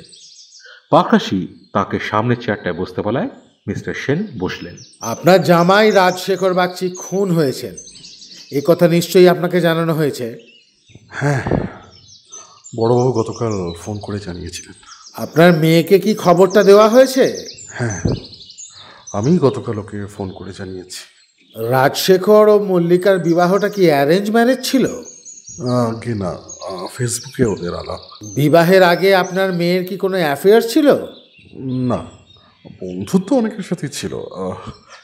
S2: পাকরাশি তাকে সামনের চেয়ারটায় বসতে বলায় মিস্টার সেন বসলেন।
S3: আপনার জামাই রাজশেখর বাগচি খুন হয়েছেন, এ কথা নিশ্চয়ই আপনাকে জানানো হয়েছে?
S9: হ্যাঁ, বড়বাবু গতকাল ফোন করে জানিয়েছিলেন।
S3: আপনার মেয়েকে কি খবরটা দেওয়া হয়েছে?
S9: হ্যাঁ, আমি গতকাল ওকে ফোন করে জানিয়েছি।
S3: রাজশেখর ও মল্লিকার বিবাহটা কি অ্যারেঞ্জ ম্যারেজ ছিল?
S9: আগে না, ফেসবুকে ওদের আলাপ।
S3: বিবাহের আগে আপনার মেয়ের কি কোনো অ্যাফেয়ার ছিল?
S9: না, বন্ধুত্ব অনেকের সাথেই ছিল,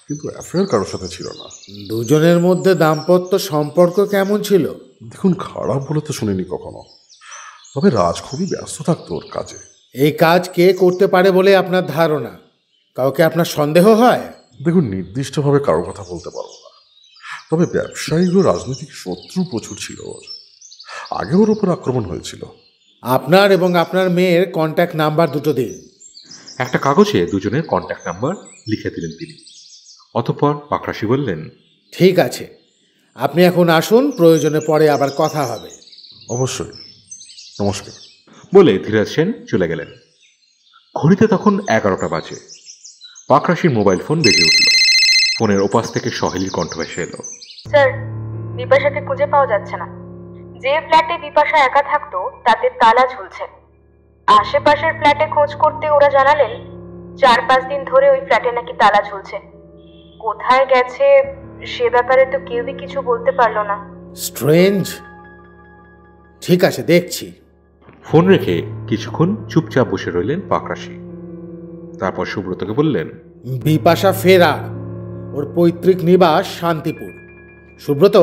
S9: কিন্তু অ্যাফেয়ার কারোর সাথে ছিল না।
S3: দুজনের মধ্যে দাম্পত্য সম্পর্ক কেমন ছিল?
S9: দেখুন, খারাপ বলে তো শুনিনি কখনো, তবে রাজ খুবই ব্যস্ত থাকতো ওর কাজে।
S3: এই কাজ কে করতে পারে বলে আপনার ধারণা? কাউকে আপনার সন্দেহ হয়?
S9: দেখুন, নির্দিষ্টভাবে কারো কথা বলতে পারবো না, তবে ব্যবসায়িক ও রাজনৈতিক শত্রু প্রচুর ছিল ওর। আগে ওর ওপর আক্রমণ হয়েছিল।
S3: আপনার এবং আপনার মেয়ের কন্ট্যাক্ট নাম্বার দুটো দিন।
S2: একটা কাগজে দুজনের কন্ট্যাক্ট নাম্বার লিখে দিলেন তিনি। অতঃপর পাকরাশি বললেন,
S3: ঠিক আছে, আপনি এখন আসুন, প্রয়োজনে পরে আবার কথা হবে।
S9: অবশ্যই, নমস্কার
S2: বলে ধীরাজ সেন চলে গেলেন। ঘড়িতে তখন 11টা বাজে। পাকরাশির মোবাইল ফোন বেজে উঠল। ফোনের ওপাশ থেকে সহেলির কণ্ঠ ভেসে এলো।
S12: স্যার, বিপাশাকে খুঁজে পাওয়া যাচ্ছে না। যে ফ্ল্যাটে বিপাশা একা থাকতো তাতে তালা ঝুলছে। আশেপাশের ফ্ল্যাটে খোঁজ করতে ওরা জানালেন 4-5 দিন ধরে ওই ফ্ল্যাটে নাকি তালা ঝুলছে। কোথায় গেছে সে ব্যাপারে তো কেউই কিছু বলতে পারলো না।
S3: স্ট্রেঞ্জ। ঠিক আছে, দেখছি।
S2: ফোন রেখে কিছুক্ষণ চুপচাপ বসে রইলেন পাকরাশি। তারপর সুব্রতকে বললেন,
S3: বিপাশা ফেরার, ওর পৈতৃক নিবাস শান্তিপুর। সুব্রত,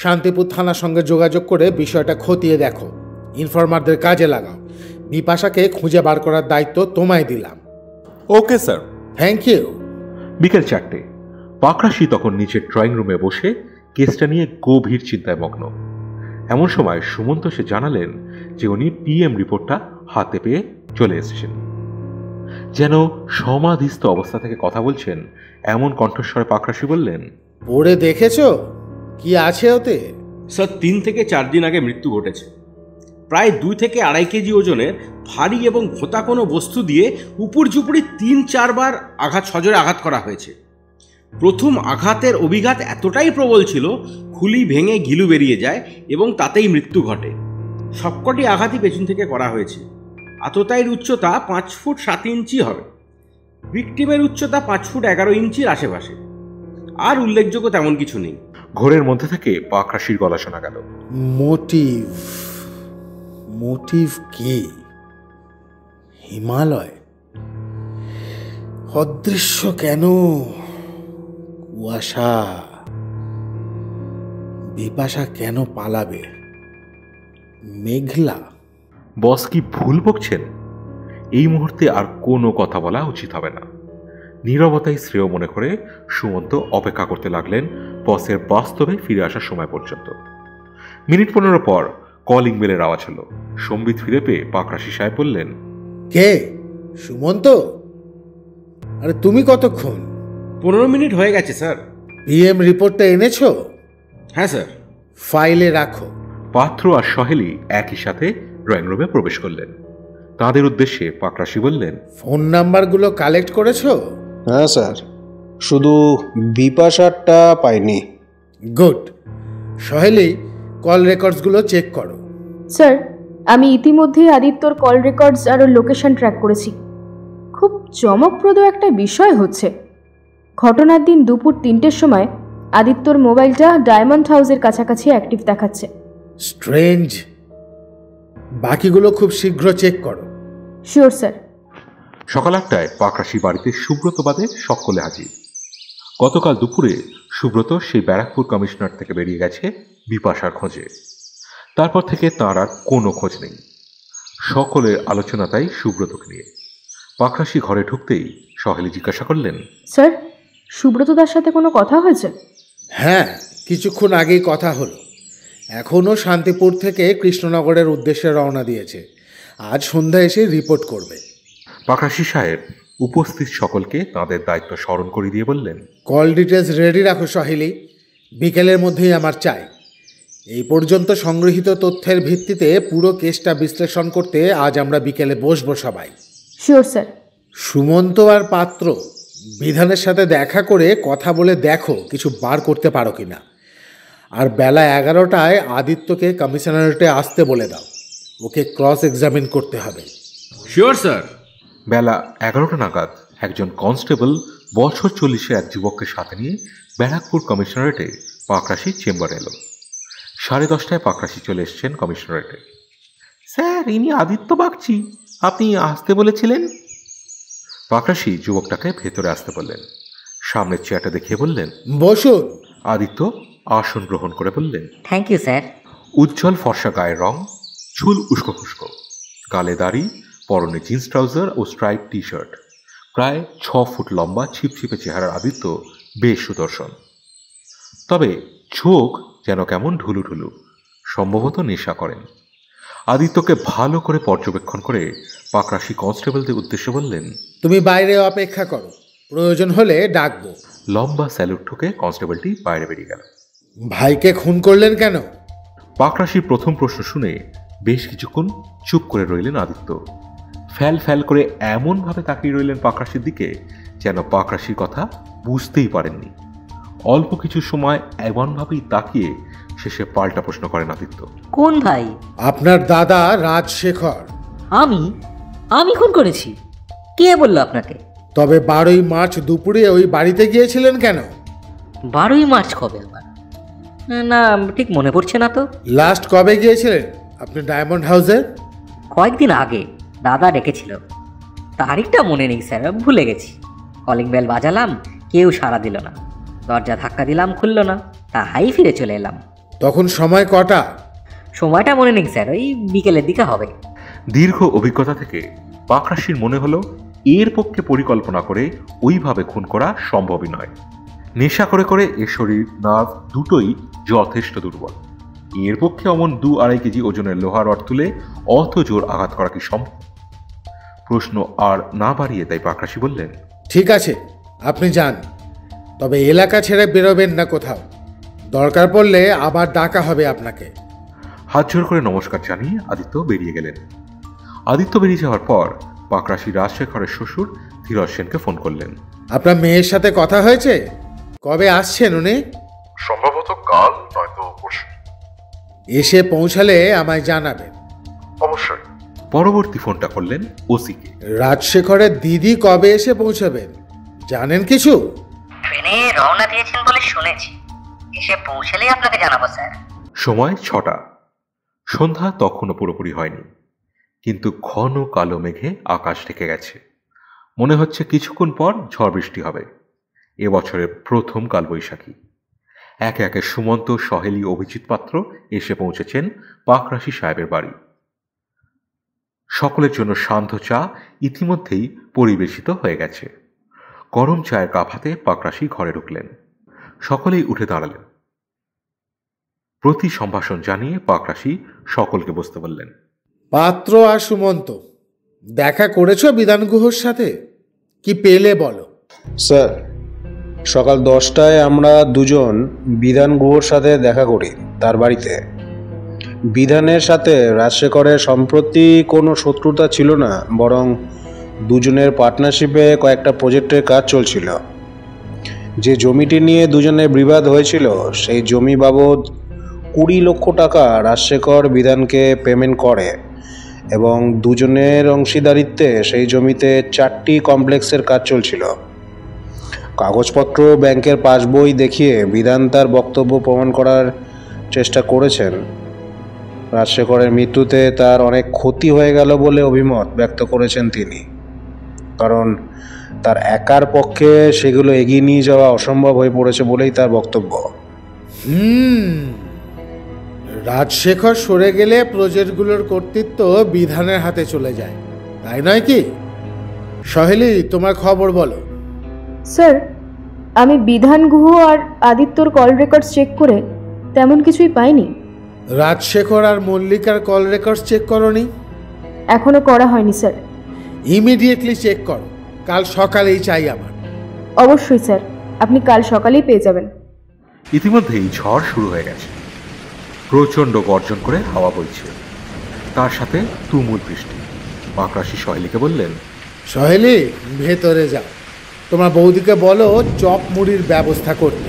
S3: শান্তিপুর থানার সঙ্গে যোগাযোগ করে বিষয়টা খতিয়ে দেখো, ইনফরমারদের কাজে লাগাও। বিপাশাকে খুঁজে বার করার দায়িত্ব তোমায় দিলাম।
S4: Okay sir.
S3: Thank you.
S2: বিকেল 4টে। পাকরাশি তখন নিচের ড্রয়িং রুমে বসে কেসটা নিয়ে গভীর চিন্তায় মগ্ন। এমন সময় সুমন্ত সে জানালেন যে উনি পিএম রিপোর্টটা হাতে পেয়ে চলে এসেছেন। যেন সমাধিস্থ অবস্থা থেকে কথা বলছেন এমন কণ্ঠস্বরে পাকরাশি বললেন,
S3: পড়ে দেখেছো কি আছে ওতে?
S7: স্যার, 3 থেকে 4 দিন আগে মৃত্যু ঘটেছে। প্রায় 2 থেকে 2.5 কেজি ওজনের ভারী এবং ভোঁতা কোনো বস্তু দিয়ে উপরঝুপড়ি 3-4 বার সজোরে আঘাত করা হয়েছে। প্রথম আঘাতের অভিঘাত এতটাই প্রবল ছিল, খুলি ভেঙে ঘিলু বেরিয়ে যায় এবং তাতেই মৃত্যু ঘটে। সবকটি আঘাতই পেছন থেকে করা হয়েছে। আততায়ীর উচ্চতা 5 ফুট 7 ইঞ্চি হবে। ভিকটিমের উচ্চতা 5 ফুট 11 ইঞ্চির আশেপাশে। আর উল্লেখযোগ্য তেমন কিছু নেই।
S2: ঘোরের মধ্যে থেকে পাকরাশির গলা শোনা গেল,
S3: মোটিভ কি? হিমালয়? অদৃশ্য কেন? কুয়াশা? বিপাশা কেন পালাবে? মেঘলা?
S2: বস কি ভুল বকছেন? এই মুহূর্তে আর কোনো কথা বলা উচিত হবে না। নীরবতাই শ্রেয় মনে করে সুমন্ত অপেক্ষা করতে লাগলেন বসের বাস্তবে ফিরে আসার সময় পর্যন্ত। মিনিট 15 পর কলিং বেলের আওয়াজ হলো। সম্বিত ফিরে পেয়ে পাকরাশি সাহেব বললেন,
S3: কে? সুমন্ত? আরে তুমি কতক্ষণ?
S7: 15 মিনিট হয়ে গেছে স্যার।
S3: পিএম রিপোর্টটা এনেছো?
S7: হ্যাঁ স্যার।
S3: ফাইলে রাখো।
S2: পাত্র আর সহেলি একই সাথে ড্রয়িং রুমে প্রবেশ করলেন। তাদের উদ্দেশ্যে পাকরাশি বললেন,
S3: ফোন নাম্বারগুলো কালেক্ট করেছো?
S6: হ্যাঁ স্যার, শুধু বিপাশারটা পাইনি।
S3: গুড। সহেলি, কল রেকর্ডসগুলো চেক করো।
S11: স্যার, আমি ইতিমধ্যেই আদিত্যর কল রেকর্ডস আর লোকেশন ট্র্যাক করেছি। খুব চমকপ্রদ একটা বিষয় হচ্ছে, ঘটনার দিন দুপুর 3টের সময় আদিত্যর মোবাইলটা ডায়মন্ড হাউসের কাছাকাছি অ্যাক্টিভ দেখাচ্ছে।
S3: স্ট্রেঞ্জ। বাকিগুলো খুব শীঘ্র চেক করো।
S11: Sure sir.
S2: সকাল 8টায় পাকরাশি বাড়িতে সুব্রত বাদে সকলে হাজির। গতকাল দুপুরে সুব্রত সেই ব্যারাকপুর কমিশনার থেকে বেরিয়ে গেছে বিপাশার খোঁজে। তারপর থেকে তার আর কোনো খোঁজ নেই। সকলের আলোচনা তাই সুব্রতকে নিয়ে। পাকরাশি ঘরে ঢুকতেই সহেলি জিজ্ঞাসা করলেন,
S11: স্যার, সুব্রতদার সাথে কোনো কথা হয়েছে?
S3: হ্যাঁ, কিছুক্ষণ আগেই কথা হলো। এখনও শান্তিপুর থেকে কৃষ্ণনগরের উদ্দেশ্যে রওনা দিয়েছে। আজ সন্ধ্যা এসে রিপোর্ট করবে।
S2: পাকরাশি সাহেব উপস্থিত সকলকে তাদের দায়িত্ব স্মরণ করে দিয়ে বললেন,
S3: কল ডিটেলস রেডি রাখো সহেলি, বিকেলের মধ্যেই আমার চাই। এই পর্যন্ত সংগৃহীত তথ্যের ভিত্তিতে পুরো কেসটা বিশ্লেষণ করতে আজ আমরা বিকেলে বসবো সবাই।
S11: Sure sir.
S3: সুমন্ত আর পাত্র, বিধানের সাথে দেখা করে কথা বলে দেখো কিছু বার করতে পারো কিনা। আর বেলা 11টায় আদিত্যকে কমিশনারেটে আসতে বলে দাও। ওকে ক্রস এক্সামিন করতে হবে।
S7: Sure sir.
S2: বেলা 11টা নাগাদ একজন কনস্টেবল বছর 40-এর এক যুবককে সাথে নিয়ে ব্যারাকপুর কমিশনারেটে পাকরাশির চেম্বারে এলো। 10:30টায় পাকরাশি চলে এসছেন কমিশনারেটে।
S13: স্যার, ইনি আদিত্য বাগচি, আপনি আসতে বলেছিলেন।
S2: পাকরাশি যুবকটাকে ভেতরে আসতে বললেন। সামনের চেয়ারটা দেখিয়ে বললেন,
S3: বসুন।
S2: আদিত্য আসন গ্রহণ করে বললেন,
S10: থ্যাংক ইউ স্যার।
S2: উজ্জ্বল ফর্সা গায়ের রং, চুল উস্কো খুস্কো, গালে দাড়ি, পরনে জিন্স ট্রাউজার ও স্ট্রাইপ টি শার্ট। প্রায় 6 ফুট লম্বা ছিপছিপে চেহারার আদিত্য বেশ সুদর্শন। তবে চোখ যেন কেমন ঢুলু ঢুলু, সম্ভবত নেশা করেন। আদিত্যকে ভালো করে পর্যবেক্ষণ করে পাকরাশি কনস্টেবলদের উদ্দেশ্যে বললেন,
S3: তুমি বাইরে অপেক্ষা করো, প্রয়োজন হলে ডাকবো।
S2: লম্বা স্যালুট ঠুকে কনস্টেবলটি বাইরে বেরিয়ে গেল।
S3: ভাইকে খুন করলেন কেন?
S2: পাকরাশির প্রথম প্রশ্ন শুনে বেশ কিছুক্ষণ চুপ করে রইলেন আদিত্য। ফ্যাল ফ্যাল করে এমনভাবে তাকিয়ে রইলেন পাকরাশির দিকে যেন পাকরাশির কথা বুঝতেই পারেননি। অল্প কিছু সময় এমনভাবেই তাকিয়ে শেষে পাল্টা প্রশ্ন করেন আদিত্য,
S10: কোন ভাই?
S3: আপনার দাদা রাজশেখর।
S10: আমি? আমি খুন করেছি? কে বললো আপনাকে?
S3: তবে 12ই মার্চ দুপুরে ওই বাড়িতে গিয়েছিলেন কেন?
S10: 12ই মার্চ কবে আবার? না, ঠিক মনে পড়ছে না তো।
S3: লাস্ট কবে গিয়েছিলেন আপনি ডায়মন্ড হাউসে?
S10: কয়েকদিন আগে দাদা ডেকেছিল, তারিখটা মনে নেই স্যার, ভুলে গেছি। কলিং বেল বাজালাম, কেউ সাড়া দিল না। দরজা ধাক্কা দিলাম, খুলল না, তাই ফিরে চলে এলাম।
S3: তখন সময় কটা?
S10: সময়টা মনে নেই স্যার, ওই বিকেলের দিকে হবে।
S2: দীর্ঘ অভিজ্ঞতা থেকে পাকরাশির মনে হলো এর পক্ষে পরিকল্পনা করে ওইভাবে খুন করা সম্ভবই নয়। নেশা করে করে এর শরীর নার্ভ দুটোই যথেষ্ট দুর্বল। এর পক্ষে অমন 2-2.5 কেজি ওজনের লোহার রড তুলে অত জোর আঘাত করা কি সম্ভব? প্রশ্ন আর না বাড়িয়ে তাই পাকরাশি বললেন,
S3: ঠিক আছে, আপনি যান, তবে এলাকা ছেড়ে বেরোবেন না কোথাও। দরকার পড়লে আবার ডাকা হবে আপনাকে।
S2: হাত জোর করে নমস্কার জানিয়ে আদিত্য বেরিয়ে গেলেন। আদিত্য বেরিয়ে যাওয়ার পর পাকরাশি রাজশেখরের শ্বশুর ধীরজ সেনকে ফোন করলেন।
S3: আপনার মেয়ের সাথে কথা হয়েছে? কবে আসছেন উনি?
S9: সম্ভবত কাল নয়তো পরশু।
S3: এসে পৌঁছালে আমায় জানাবেন।
S9: অবশ্যই।
S2: পরবর্তী ফোনটা করলেন ওসিকে।
S3: রাজশেখরের দিদি কবে এসে পৌঁছাবেন জানেন কিছু?
S10: ট্রেনে রওনা দিয়েছেন বলে শুনেছি, এসে পৌঁছালেই আপনাকে জানাবো স্যার।
S2: সময় 6টা। সন্ধ্যা তখনও পুরোপুরি হয়নি, কিন্তু ঘন কালো মেঘে আকাশ ঢেকে গেছে। মনে হচ্ছে কিছুক্ষণ পর ঝড় বৃষ্টি হবে। এবছরের প্রথম কালবৈশাখী। একে একে সুমন্ত, সহেলি, অভিজিৎ পাত্র এসে পৌঁছেছেন পাকরাশি সাহেবের বাড়ি। সকলের জন্য শান্ত চা ইতিমধ্যেই পরিবেশিত হয়ে গেছে। গরম চায়ের কাপ হাতে পাকরাশি ঘরে ঢুকলেন। সকলেই উঠে দাঁড়ালেন। প্রতি সম্ভাষণ জানিয়ে পাকরাশি সকলকে বসতে বললেন।
S3: পাত্র আর সুমন্ত, দেখা করেছো বিধান গুহর সাথে? কি পেলে বলো?
S6: স্যার, সকাল 10টায় আমরা দুজন বিধান গুহর সাথে দেখা করি তার বাড়িতে। বিধানের সাথে রাজশেখরের সম্প্রতি কোনো শত্রুতা ছিল না, বরং দুজনের পার্টনারশিপে কয়েকটা প্রজেক্টের কাজ চলছিল। যে জমিটি নিয়ে দুজনের বিবাদ হয়েছিল, সেই জমি বাবদ 20 লক্ষ টাকা রাজশেখর বিধানকে পেমেন্ট করে এবং দুজনের অংশীদারিত্বে সেই জমিতে 4টি কমপ্লেক্সের কাজ চলছিল। কাগজপত্র, ব্যাংকের পাসবই দেখিয়ে বিধান তার বক্তব্য প্রমাণ করার চেষ্টা করেছেন। রাজশেখরের মৃত্যুতে তার অনেক ক্ষতি হয়ে গেল বলে অভিমত ব্যক্ত করেছেন তিনি, কারণ তার একার পক্ষে সেগুলো এগিয়ে নিয়ে যাওয়া অসম্ভব হয়ে পড়েছে বলেই তার বক্তব্য।
S3: রাজশেখর সরে গেলে প্রজেক্টগুলোর কর্তৃত্ব বিধানের হাতে চলে যায়, তাই নয় কি? সহেলি, তোমার খবর বলো।
S11: স্যার, আমি বিধান গুহ আর আদিত্যর কল রেকর্ডস চেক করে তেমন কিছুই পাইনি।
S3: রাজশেখর আর মল্লিকার কল রেকর্ডস চেক করনি?
S11: এখনো করা হয়নি স্যার।
S3: ইমিডিয়েটলি চেক করো, কাল সকালেই চাই আমার।
S11: অবশ্যই স্যার, আপনি কাল সকালেই পেয়ে যাবেন।
S2: ইতিমধ্যেই ঝড় শুরু হয়ে গেছে। প্রচণ্ড গর্জন করে হাওয়া বইছে, তার সাথে তুমুল বৃষ্টি। পাকরাশি সহেলিকে বললেন,
S3: সহেলি, ভেতরে যাও, তোমার বৌদিকে বলো চপ মুড়ির ব্যবস্থা করতে।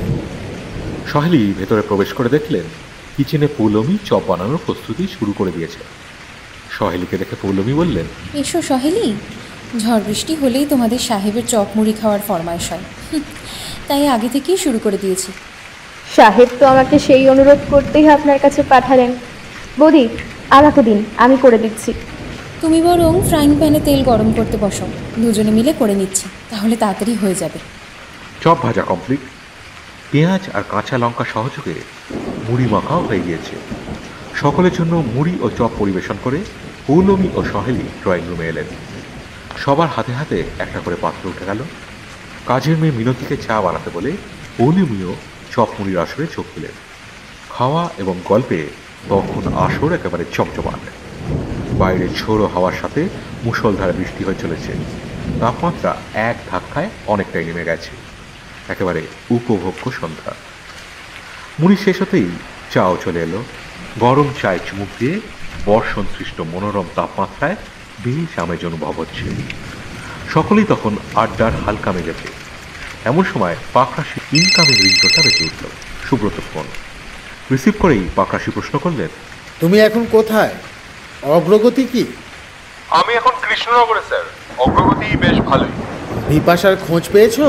S2: সহেলি ভেতরে প্রবেশ করে দেখলেন কিচেনে পৌলমী চপ বানানোর প্রস্তুতি শুরু করে দিয়েছে। সহেলিকে দেখে পৌলমী বললেন,
S14: এসো সহেলি, ঝড় বৃষ্টি হলেই তোমাদের সাহেবের চপ মুড়ি খাওয়ার ফরমাইশ হয়, তাই আগে থেকেই শুরু করে দিয়েছি।
S11: সাহেব তো আমাকে সেই অনুরোধ করতেই আপনার কাছে পাঠালেন। বৌদি, আমাকে দিন, আমি করে দিচ্ছি।
S14: তুমি বরং ফ্রাইং প্যানে তেল গরম করতে বসো, দুজনে মিলে করে নিচ্ছি, তাহলে তাড়াতাড়ি হয়ে যাবে।
S2: চপ ভাজা কমপ্লিট। পেঁয়াজ আর কাঁচা লঙ্কা সহযোগে মুড়ি মাখাও হয়ে গিয়েছে। সকলের জন্য মুড়ি ও চপ পরিবেশন করে পৌলমী ও সহেলি ড্রয়িং রুমে এলেন। সবার হাতে হাতে একটা করে পাত্র উঠে গেল। কাজের মেয়ে মিনতিকে চা বানাতে বলে পৌলমীও চপ মুড়ির আসরে চোখ দিলেন। খাওয়া এবং গল্পে তখন আসর একেবারে চমচমাট। বাইরে ঝোড়ো হাওয়ার সাথে মুষলধারে বৃষ্টি হয়ে চলেছে। তাপমাত্রা এক ধাক্কায় অনেকটাই নেমে গেছে। একেবারে উপভোগ্য সন্ধ্যা। মুড়ি শেষ হতেই চাও চলে এলো। গরম চায় চুমুক দিয়ে বর্ষণ সৃষ্ট মনোরম তাপমাত্রায় বেশ আমেজ অনুভব হচ্ছে। সকলেই তখন আড্ডার হালকা মেজাজে। এমন সময় পাকরাশি ইনকামিং রিংটোনটা বেঁচে উঠল। সুব্রত ফোন রিসিভ করেই পাকরাশি প্রশ্ন করলেন,
S3: তুমি এখন কোথায়? অগ্রগতি কি?
S4: আমি এখন কৃষ্ণনগরে স্যার, অগ্রগতি বেশ ভালোই।
S3: বিপাশার খোঁজ পেয়েছো?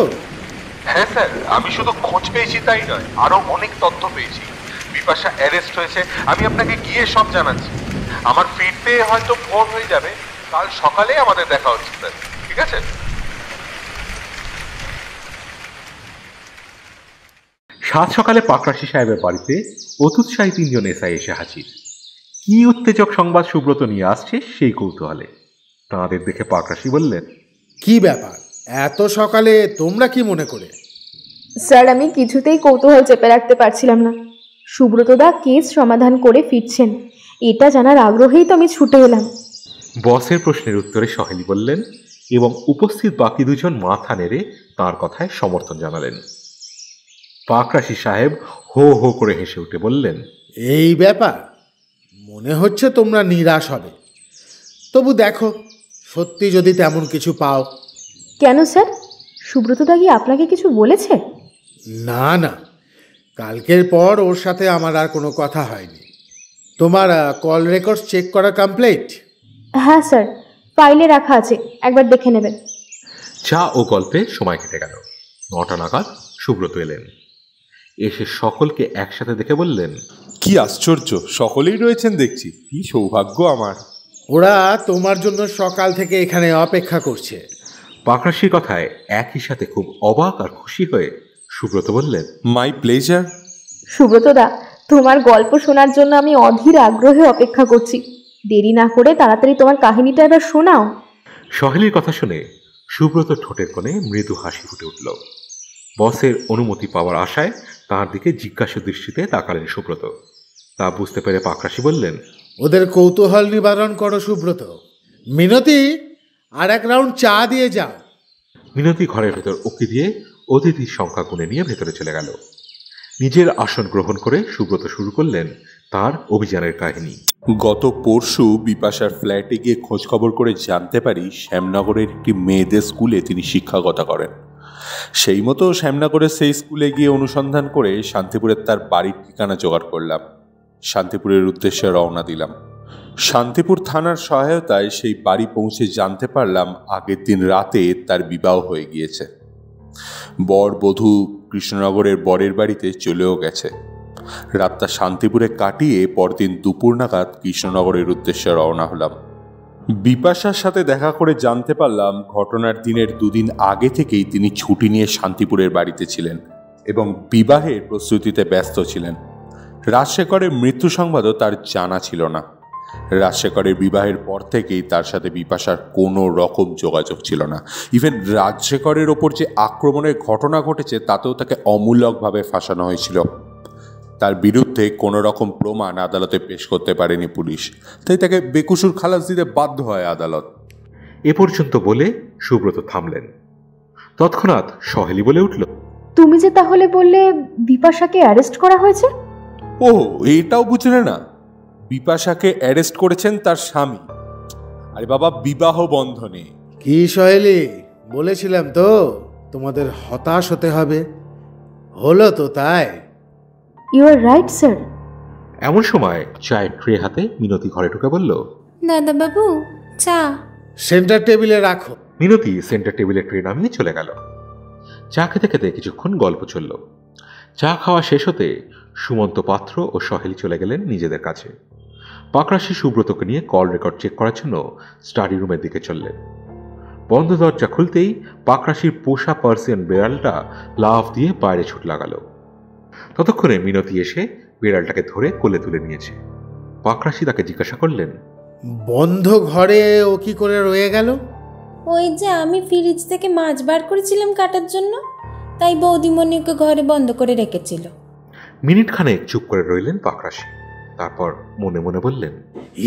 S4: হ্যাঁ স্যার, আমি শুধু খোঁজ পেয়েছি তাই নয়, আরো অনেক তথ্য পেয়েছি। বিপাশা অ্যারেস্ট হয়েছে, আমি আপনাকে গিয়ে সব জানাচ্ছি। আমার ফিরতে হয়তো ভোর হয়ে যাবে, কাল সকালে আমাদের দেখা হচ্ছে স্যার, ঠিক আছে?
S2: সাত সকালে পাকরাশি সাহেবের বাড়িতে অতুৎসাহী 3 জন এসআই এসে হাজির। কি উত্তেজক সংবাদ সুব্রত নিয়ে আসছে সেই কৌতূহলে। তাঁদের দেখে পাকরাশি বললেন,
S3: কি ব্যাপার এত সকালে, তোমরা কি মনে করে?
S11: স্যার, আমি কিছুতেই কৌতূহল চেপে রাখতে পারছিলাম না। সুব্রতদা কেস সমাধান করে ফিরছেন, এটা জানার আগ্রহেই তো আমি ছুটে এলাম।
S2: বসের প্রশ্নের উত্তরে সহেলি বললেন এবং উপস্থিত বাকি 2 জন মাথা নেড়ে তাঁর কথায় সমর্থন জানালেন। পাকরাশি সাহেব হো হো করে হেসে উঠে বললেন,
S3: এই ব্যাপার, মনে হচ্ছে তোমরা নিরাশ হবে। তবু দেখো, সত্যি যদি তেমন কিছু পাও।
S11: কেন স্যার, সুব্রতদা কি আপনাকে কিছু বলেছে?
S3: না না, কালকের পর ওর সাথে আমার আর কোনো কথা হয়নি। তোমার কল রেকর্ডস চেক করা কমপ্লিট?
S11: হ্যাঁ স্যার, ফাইলে রাখা আছে, একবার দেখে নেবেন।
S2: চা ও গল্পে সময় কেটে গেল। 9টা নাগাদ সুব্রত এলেন। এসে সকলকে একসাথে দেখে বললেন,
S4: কি আশ্চর্য, সকলেই রয়েছেন দেখছি, কি সৌভাগ্য আমার।
S3: ওরা তোমার জন্য সকাল থেকে এখানে অপেক্ষা করছে।
S2: পাকরাশির কথায় একই সাথে খুব অবাক আর খুশি হয়ে সুব্রত বললেন,
S4: মাই প্লেজার।
S11: সুব্রতদা, তোমার গল্প শোনার জন্য আমি অধীর আগ্রহে অপেক্ষা করছি। দেরি না করে তাড়াতাড়ি তোমার কাহিনীটা এবার শোনাও।
S2: সহেলির কথা শুনে সুব্রত ঠোঁটের কোণে মৃদু হাসি ফুটে উঠল। বসের অনুমতি পাওয়ার আশায় তাঁর দিকে জিজ্ঞাসা দৃষ্টিতে তাকালেন সুব্রত। তা বুঝতে পেরে পাকরাশি বললেন,
S3: ওদের কৌতূহল নিবারণ করো সুব্রত। মিনতি, আর এক রাউন্ড চা দিয়ে যাও।
S2: মিনতি ঘরের ভেতর উকি দিয়ে অতিথির সংখ্যা গুনে নিয়ে ভেতরে চলে গেল। নিজের আসন গ্রহণ করে সুব্রত শুরু করলেন তার অভিযানের কাহিনী।
S4: গত পরশু বিপাশার ফ্ল্যাটে গিয়ে খোঁজ খবর করে জানতে পারি শ্যামনগরের একটি মেয়েদের স্কুলে তিনি শিক্ষকতা করেন। সেই মতো শ্যামনগরের সেই স্কুলে গিয়ে অনুসন্ধান করে শান্তিপুরের তার বাড়ির ঠিকানা জোগাড় করলাম। শান্তিপুরের উদ্দেশ্যে রওনা দিলাম। শান্তিপুর থানার সহায়তায় সেই বাড়ি পৌঁছে জানতে পারলাম আগের দিন রাতে তার বিবাহ হয়ে গিয়েছে। বর বধূ কৃষ্ণনগরের বরের বাড়িতে চলেও গেছে। রাতটা শান্তিপুরে কাটিয়ে পরদিন দুপুর নাগাদ কৃষ্ণনগরের উদ্দেশ্যে রওনা হলাম। বিপাশার সাথে দেখা করে জানতে পারলাম ঘটনার দিনের 2 দিন আগে থেকেই তিনি ছুটি নিয়ে শান্তিপুরের বাড়িতে ছিলেন এবং বিবাহের প্রস্তুতিতে ব্যস্ত ছিলেন। রাজশেখরের মৃত্যু সংবাদও তার জানা ছিল না। রাজশেখরের বিবাহের পর থেকেই তার সাথে বিপাশার কোনো রকম যোগাযোগ ছিল না। ইভেন রাজশেখরের ওপর যে আক্রমণের ঘটনা ঘটেছে তাতেও তাকে অমূলকভাবে ফাঁসানো হয়েছিল। তার বিরুদ্ধে কোনো রকম প্রমাণ আদালতে পেশ করতে পারেনি পুলিশ, তাই তাকে বেকসুর খালাস দিতে বাধ্য হয় আদালত।
S2: এ পর্যন্ত বলে সুব্রত থামলেন। তৎক্ষণাৎ সহেলি বলে উঠল,
S11: তুমি যে তাহলে বললে বিপাশাকে অ্যারেস্ট করা হয়েছে?
S4: ও, এটাও বুঝলে না? বিপাশাকে অ্যারেস্ট করেছেন তার স্বামী। আরে বাবা, বিবাহ বন্ধনে।
S3: কি সহেলি, বলেছিলাম তো তোমাদের হতাশ হতে হবে, হলো তো তাই।
S11: You are right sir.
S2: এমন সময় চায়ের ট্রে হাতে মিনতি ঘরে ঢুকে বলল,
S14: দাদা বাবু, চা।
S3: সেন্টার টেবিলে রাখো।
S2: মিনতি সেন্টার টেবিলে ট্রে নামিয়ে চলে গেল। চা খেতে খেতে কিছুক্ষণ গল্প চলল। চা খাওয়া শেষ হতে সুমন্ত পাত্র ও সহেলি চলে গেলেন নিজেদের কাছে। পাকরাশি সুব্রতকে নিয়ে কল রেকর্ড চেক করার জন্য স্টাডি রুমের দিকে চললেন। বন্ধ দরজা খুলতেই পাকরাশির পোষা পার্সিয়ান বেড়ালটা লাফ দিয়ে বাইরে ছুট লাগালো। ততক্ষণে মিনতি এসে বেড়ালটাকে ধরে কোলে তুলে নিয়েছে। পাকরাশি তাকে জিজ্ঞাসা করলেন,
S3: বন্ধ ঘরে ও কি করে রয়ে গেল?
S14: ওই যে আমি ফ্রিজ থেকে মাছ বার করেছিলাম কাটার জন্য, তাই বৌদিমণি ওকে ঘরে বন্ধ করে রেখেছিল।
S2: মিনিট খানেক চুপ করে রইলেন পাকরাশি। তারপর মনে মনে বললেন,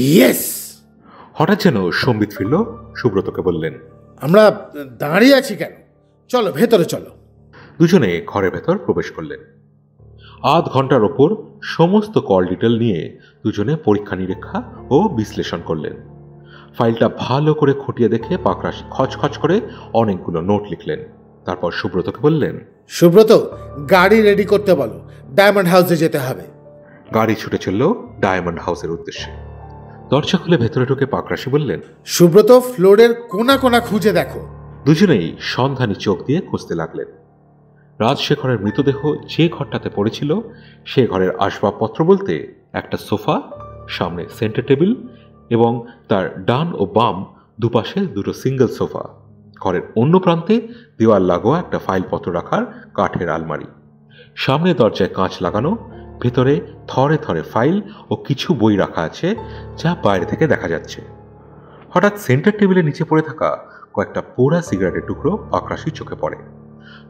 S3: ইয়েস।
S2: হঠাৎ যেন সম্বিত ফিরল। সুব্রতকে বললেন,
S3: আমরা দাঁড়িয়ে আছি কেন, চলো ভেতরে চলো।
S2: দুজনে ঘরের ভেতর প্রবেশ করলেন। আধ ঘন্টার ওপর সমস্ত কল ডিটেল নিয়ে দুজনে পরীক্ষা নিরীক্ষা ও বিশ্লেষণ করলেন। ফাইলটা ভালো করে খুঁটিয়ে দেখে পাকরাশি খচখচ করে অনেকগুলো নোট লিখলেন। তারপর সুব্রতকে বললেন,
S3: সুব্রত, গাড়ি রেডি করতে বলো, ডায়মন্ড হাউসে যেতে হবে।
S2: গাড়ি ছুটে চলল ডায়মন্ড হাউসের উদ্দেশ্যে। দরজা খুলে ভেতরে ঢুকে পাকরাশি বললেন,
S3: সুব্রত, ফ্লোরের কোনা কোনা খুঁজে দেখো।
S2: দুজনেই সন্ধানী চোখ দিয়ে খুঁজতে লাগলেন। রাজশেখরের মৃতদেহ যে ঘরটাতে পড়েছিল সে ঘরের আসবাবপত্র বলতে একটা সোফা, সামনে সেন্টার টেবিল এবং তার ডান ও বাম দুপাশে দুটো সিঙ্গেল সোফা, ঘরের অন্য প্রান্তে দেওয়াল লাগোয়া একটা ফাইলপত্র রাখার কাঠের আলমারি, সামনে দরজায় কাঁচ লাগানো, ভেতরে থরে থরে ফাইল ও কিছু বই রাখা আছে যা বাইরে থেকে দেখা যাচ্ছে। হঠাৎ সেন্টার টেবিলের নিচে পড়ে থাকা কয়েকটা পোড়া সিগারেটের টুকরো পাকরাশির চোখে পড়ে।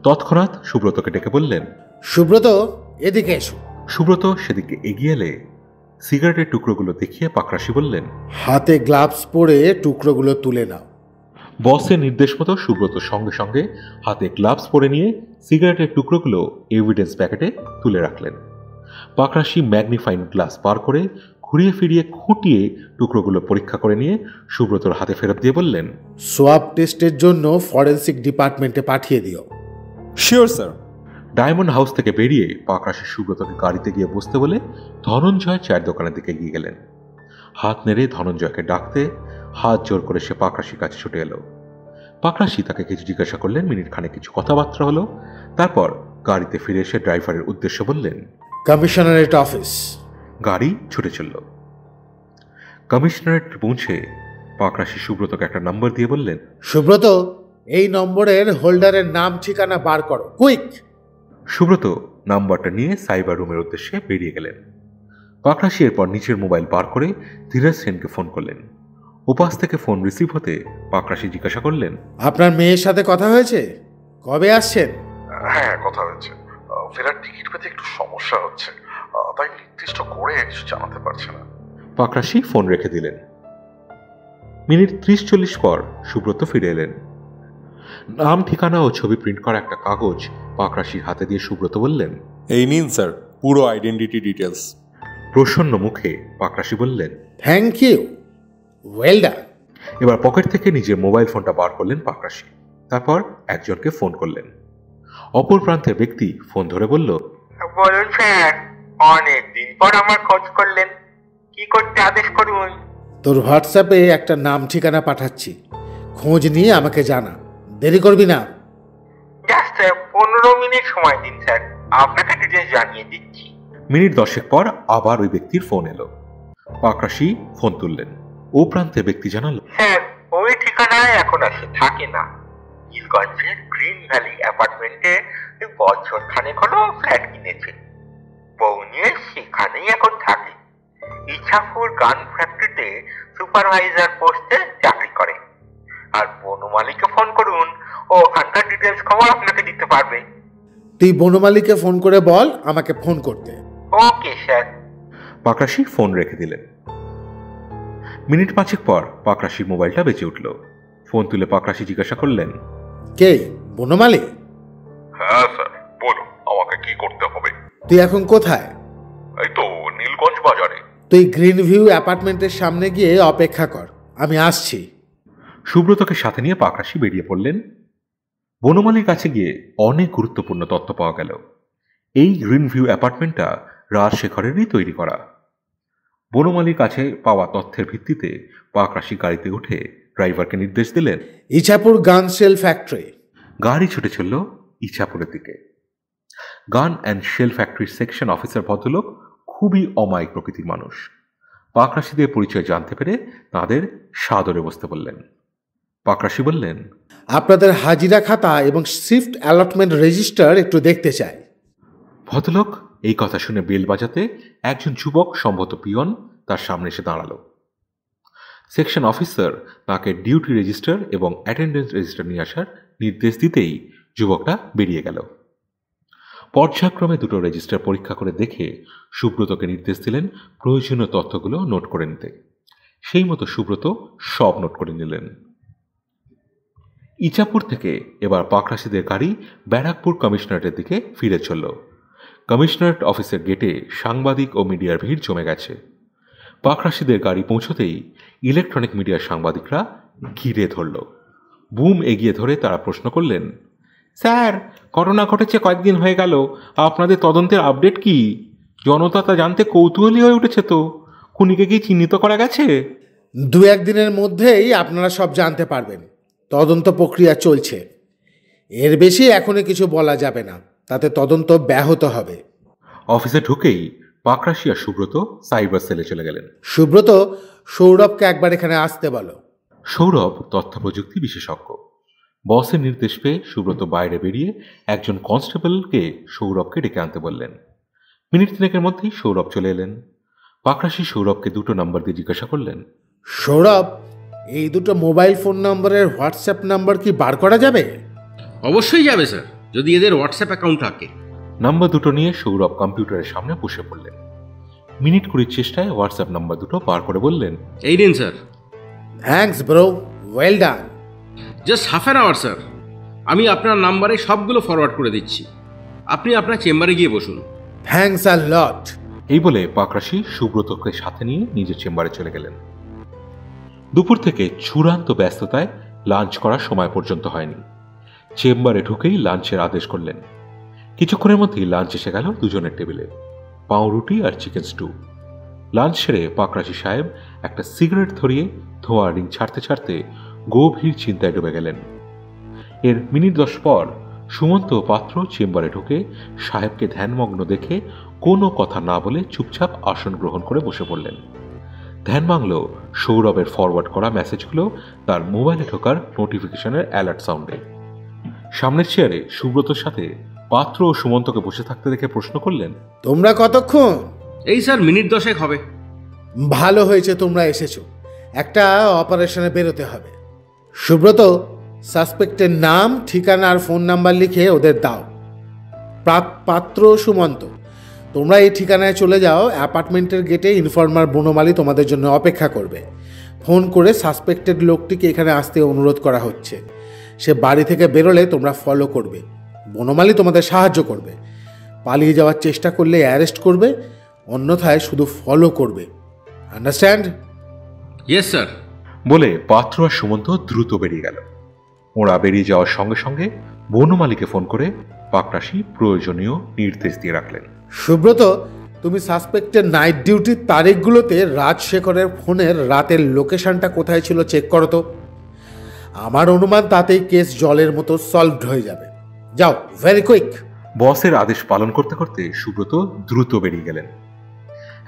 S2: তৎক্ষণাৎ সুব্রতকে ডেকে বললেন,
S3: সুব্রত, এদিকে এসো।
S2: সুব্রত সেদিকে এগিয়ে এলে সিগারেটের টুকরোগুলো দেখিয়ে পাকরাশি বললেন,
S3: হাতে গ্লাভস পরে টুকরোগুলো তুলে নাও।
S2: বসের নির্দেশ মতো সুব্রত সঙ্গে সঙ্গে হাতে গ্লাভস পরে নিয়ে সিগারেটের টুকরোগুলো এভিডেন্স প্যাকেটে তুলে রাখলেন। পাকরাশি ম্যাগনিফাইং গ্লাস পার করে ঘুরিয়ে ফিরিয়ে খুঁটিয়ে টুকরোগুলো পরীক্ষা করে নিয়ে সুব্রতর হাতে ফেরত দিয়ে বললেন,
S3: সোয়াব টেস্টের জন্য ফরেন্সিক ডিপার্টমেন্টে পাঠিয়ে দিও।
S4: Sure sir.
S2: ডায়মন্ড হাউস থেকে বেরিয়ে পাকরাশি সুব্রতকে গাড়িতে গিয়ে বসতে বলে ধনঞ্জয় চায়ের দোকানের দিকে এগিয়ে গেলেন। হাত নেড়ে ধনঞ্জয়কে ডাকতে হাত জোর করে সে পাকরাশির কাছে ছুটে এলো। পাকরাশি তাকে কিছু জিজ্ঞাসা করলেন, মিনিট খানে কিছু কথাবার্তা হলো। তারপর গাড়িতে ফিরে এসে ড্রাইভারের উদ্দেশ্যে বললেন,
S3: কমিশনারেট অফিস।
S2: গাড়ি ছুটে চলল। কমিশনারেট পৌঁছে পাকরাশি সুব্রতকে একটা নম্বর দিয়ে বললেন,
S3: সুব্রত, এই নম্বরের হোল্ডারের নাম ঠিকানা বার করো, কুইক।
S2: সুব্রত নাম্বারটা নিয়ে সাইবার রুমের উদ্দেশ্যে বেরিয়ে গেলেন। পাকরাশি এরপর নিচের মোবাইল বার করে ধীরাজ সেনকে ফোন করলেন। উপাস থেকে ফোন রিসিভ হতে পাকরাশি জিজ্ঞাসা করলেন,
S3: আপনার মেয়ের সাথে কথা হয়েছে? কবে আসছেন?
S9: হ্যাঁ, কথা হয়েছে। ফেরার টিকিট পেতে একটু সমস্যা হচ্ছে, তাই নির্দিষ্ট করে কিছু জানাতে পারছে না।
S2: পাকরাশি ফোন রেখে দিলেন। মিনিট 30-40 পর সুব্রত ফিরে এলেন। নাম, ঠিকানা ও ছবি প্রিন্ট করা একটা কাগজ পাকরাশির হাতে দিয়ে সুব্রত বললেন,
S4: এই নিন স্যার, পুরো আইডেন্টিটি ডিটেলস।
S2: প্রসন্ন মুখে পাকরাশি বললেন,
S3: থ্যাংক ইউ, ওয়েল ডান।
S2: এবার পকেট থেকে নিজের মোবাইল ফোনটা বার করলেন পাকরাশি। তারপর একজনকে ফোন করলেন। অপর প্রান্তের ব্যক্তি ফোন ধরে বলল,
S5: বলুন স্যার, অনেকদিন পর আমার খোঁজ করলেন, কি করতে আদেশ করুন?
S3: তোর হোয়াটসঅ্যাপে একটা নাম ঠিকানা পাঠাচ্ছি, খোঁজ নিয়ে আমাকে জানা, দেরি করবি না।
S5: জাস্ট 15 মিনিট সময় দিন স্যার, আপনাকে ডিটেলস জানিয়ে দিচ্ছি।
S2: মিনিট 10 পর আবার ওই ব্যক্তির ফোন এলো। পাকরাশি ফোন তুললেন। ও প্রান্তের ব্যক্তি জানালো,
S5: স্যার, ওই ঠিকানায় এখন আসে থাকে না। নীলগঞ্জের গ্রিন ভ্যালি অ্যাপার্টমেন্টে বছর খানেক হলো ফ্ল্যাট কিনেছে। বউ নিয়ে সেখানেই এখন থাকে। ইছাপুর গান ফ্যাক্টরিতে সুপারভাইজার পোস্টে চাকরি করে। আর বনমালীকে ফোন করুন, ও ওখানকার ডিটেলস খবর আপনাকে দিতে পারবে।
S3: তুই বনমালীকে ফোন করে বল আমাকে ফোন করতে।
S5: Okay sir.
S2: পাকরাশি ফোন রেখে দিলেন। মিনিট 5 পর পাকরাশির মোবাইলটা বেজে উঠল। ফোন তুলে পাকরাশি জিজ্ঞাসা করলেন,
S3: কে? বনমালী?
S9: হ্যাঁ স্যার, বলুন আমাকে কি করতে হবে?
S3: তুই এখন কোথায়?
S9: এই তো নীলগঞ্জ বাজারে।
S3: তুই গ্রিন ভিউ অ্যাপার্টমেন্টের সামনে গিয়ে অপেক্ষা কর, আমি আসছি।
S2: সুব্রতকে সাথে নিয়ে পাকরাশি বেরিয়ে পড়লেন। বনমালীর কাছে গিয়ে অনেক গুরুত্বপূর্ণ তথ্য পাওয়া গেল। এই গ্রিন ভিউ অ্যাপার্টমেন্টটা রাজশেখরেরই তৈরি করা। বনমালীর কাছে পাওয়া তথ্যের ভিত্তিতে পাকরাশি গাড়িতে উঠে ড্রাইভারকে নির্দেশ দিলেন,
S3: ইছাপুর গান শেল ফ্যাক্টরি।
S2: গাড়ি ছুটে চলল ইছাপুরের দিকে। গান অ্যান্ড শেল ফ্যাক্টরির সেকশন অফিসার ভদ্রলোক খুবই অমায়িক প্রকৃতির মানুষ। পাকরাশিদের পরিচয় জানতে পেরে তাদের সাদরে বসতে বললেন। পাকরাশি বললেন,
S3: আপনাদের হাজিরা খাতা এবং শিফট অ্যালটমেন্ট রেজিস্টার একটু দেখতে চাই।
S2: ভদ্রলোক এই কথা শুনে বেল বাজাতে একজন যুবক, সম্ভবত পিয়ন, তার সামনে এসে দাঁড়ালো। সেকশন অফিসার তাকে ডিউটি রেজিস্টার এবং অ্যাটেন্ডেন্স রেজিস্টার নিয়ে আসার নির্দেশ দিতেই যুবকটা বেরিয়ে গেল। পর্যায়ক্রমে দুটো রেজিস্টার পরীক্ষা করে দেখে সুব্রতকে নির্দেশ দিলেন প্রয়োজনীয় তথ্যগুলো নোট করে নিতে। সেই মতো সুব্রত সব নোট করে নিলেন। ইছাপুর থেকে এবার পাকরাশিদের গাড়ি ব্যারাকপুর কমিশনারেটের দিকে ফিরে চলল। কমিশনারেট অফিসের গেটে সাংবাদিক ও মিডিয়ার ভিড় জমে গেছে। পাকরাশিদের গাড়ি পৌঁছতেই ইলেকট্রনিক মিডিয়ার সাংবাদিকরা ঘিরে ধরল। বুম এগিয়ে ধরে তারা প্রশ্ন করলেন,
S13: স্যার, ঘটনা ঘটেছে কয়েকদিন হয়ে গেল, আপনাদের তদন্তের আপডেট কি? জনতা তা জানতে কৌতূহলী হয়ে উঠেছে তো।
S8: খুনিকে কি চিহ্নিত করা গেছে?
S3: 2-1 দিনের মধ্যেই আপনারা সব জানতে পারবেন। তদন্ত প্রক্রিয়া চলছে, এর বেশি এখনই কিছু বলা যাবে না, তাতে তদন্ত ব্যাহত হবে।
S2: অফিসে ঢুকেই পাকরাশি আর সুব্রত সাইবার সেলে চলে গেলেন।
S3: সুব্রত, সৌরভকে একবার এখানে আসতে বলো।
S2: সৌরভ তথ্য প্রযুক্তি বিশেষজ্ঞ। বসের নির্দেশ পেয়ে সুব্রত বাইরে বেরিয়ে একজন কনস্টেবলকে সৌরভকে ডেকে আনতে বললেন। মিনিট 3 মধ্যেই সৌরভ চলে এলেন। পাকরাশি সৌরভকে 2টো নাম্বার দিয়ে জিজ্ঞাসা করলেন,
S3: সৌরভ, এই 2টো মোবাইল ফোন নম্বরের হোয়াটসঅ্যাপ নাম্বার কি বার করা যাবে?
S7: অবশ্যই যাবে স্যার, যদি এদের হোয়াটসঅ্যাপ অ্যাকাউন্ট থাকে।
S2: নাম্বার 2টো নিয়ে সৌরভ কম্পিউটারের সামনে বসে পড়লেন। মিনিট 20 চেষ্টায় হোয়াটসঅ্যাপ নাম্বার 2টো বার করে বললেন,
S7: এই দিন sir.
S3: Thanks bro, well done.
S7: Just half an hour sir, আমি আপনার নাম্বারে সবগুলো ফরওয়ার্ড করে দিচ্ছি, আপনি আপনার চেম্বারে গিয়ে বসুন।
S3: থ্যাঙ্কস আ লট।
S2: এই বলে পাকরাশি সুব্রতকে সাথে নিয়ে নিজের চেম্বারে চলে গেলেন। দুপুর থেকে চূড়ান্ত ব্যস্ততায় লাঞ্চ করার সময় পর্যন্ত হয়নি। চেম্বারে ঢুকেই লাঞ্চের আদেশ করলেন। কিছুক্ষণের মধ্যেই লাঞ্চ এসে গেল দুজনের টেবিলে, পাউরুটি আর চিকেন স্টু। লাঞ্চ সেরে পাকরাশি সাহেব একটা সিগারেট ধরিয়ে ধোঁয়া রিং ছাড়তে ছাড়তে গভীর চিন্তায় ডুবে গেলেন। এর মিনিট 10 পর সুমন্ত পাত্র চেম্বারে ঢুকে সাহেবকে ধ্যানমগ্ন দেখে কোনো কথা না বলে চুপচাপ আসন গ্রহণ করে বসে পড়লেন। ধ্যান ভাঙল সৌরভের ফরওয়ার্ড করা মেসেজগুলো তার মোবাইলে ঢোকার নোটিফিকেশনের অ্যালার্ট সাউন্ডে। সামনের চেয়ারে সুব্রতর সাথে পাত্র ও সুমন্তকে বসে থাকতে দেখে প্রশ্ন করলেন,
S3: তোমরা কতক্ষণ?
S7: এই স্যার মিনিট 10 হবে।
S3: ভালো হয়েছে তোমরা এসেছো, একটা অপারেশনে বেরোতে হবে। সুব্রত, সাসপেক্টের নাম, ঠিকানা আর ফোন নাম্বার লিখে ওদের দাও। পাত্র, সুমন্ত, তোমরা এই ঠিকানায় চলে যাও। অ্যাপার্টমেন্টের গেটে ইনফর্মার বনমালী তোমাদের জন্য অপেক্ষা করবে। ফোন করে সাসপেক্টেড লোকটিকে এখানে আসতে অনুরোধ করা হচ্ছে। সে বাড়ি থেকে বেরোলে তোমরা ফলো করবে। বনমালী তোমাদের সাহায্য করবে। পালিয়ে যাওয়ার চেষ্টা করলে অ্যারেস্ট করবে, অন্যথায় শুধু ফলো করবে। আন্ডারস্ট্যান্ড?
S7: Yes sir.
S2: বলে পাত্র আর সুমন্ত দ্রুত বেরিয়ে গেল। ওরা বেরিয়ে যাওয়ার সঙ্গে সঙ্গে বনমালীকে ফোন করে পাকরাশি প্রয়োজনীয় নির্দেশ দিয়ে রাখলেন।
S3: সুব্রত, তুমি সাসপেক্টের নাইট ডিউটির তারিখগুলোতে রাজশেখরের ফোনের রাতের লোকেশনটা কোথায় ছিল চেক করো তো। আমার অনুমান তাতেই কেস জলের মতো সলভড হয়ে যাবে। যাও, ভেরি কুইক।
S2: বসের আদেশ পালন করতে করতে সুব্রত দ্রুত বেরিয়ে গেলেন।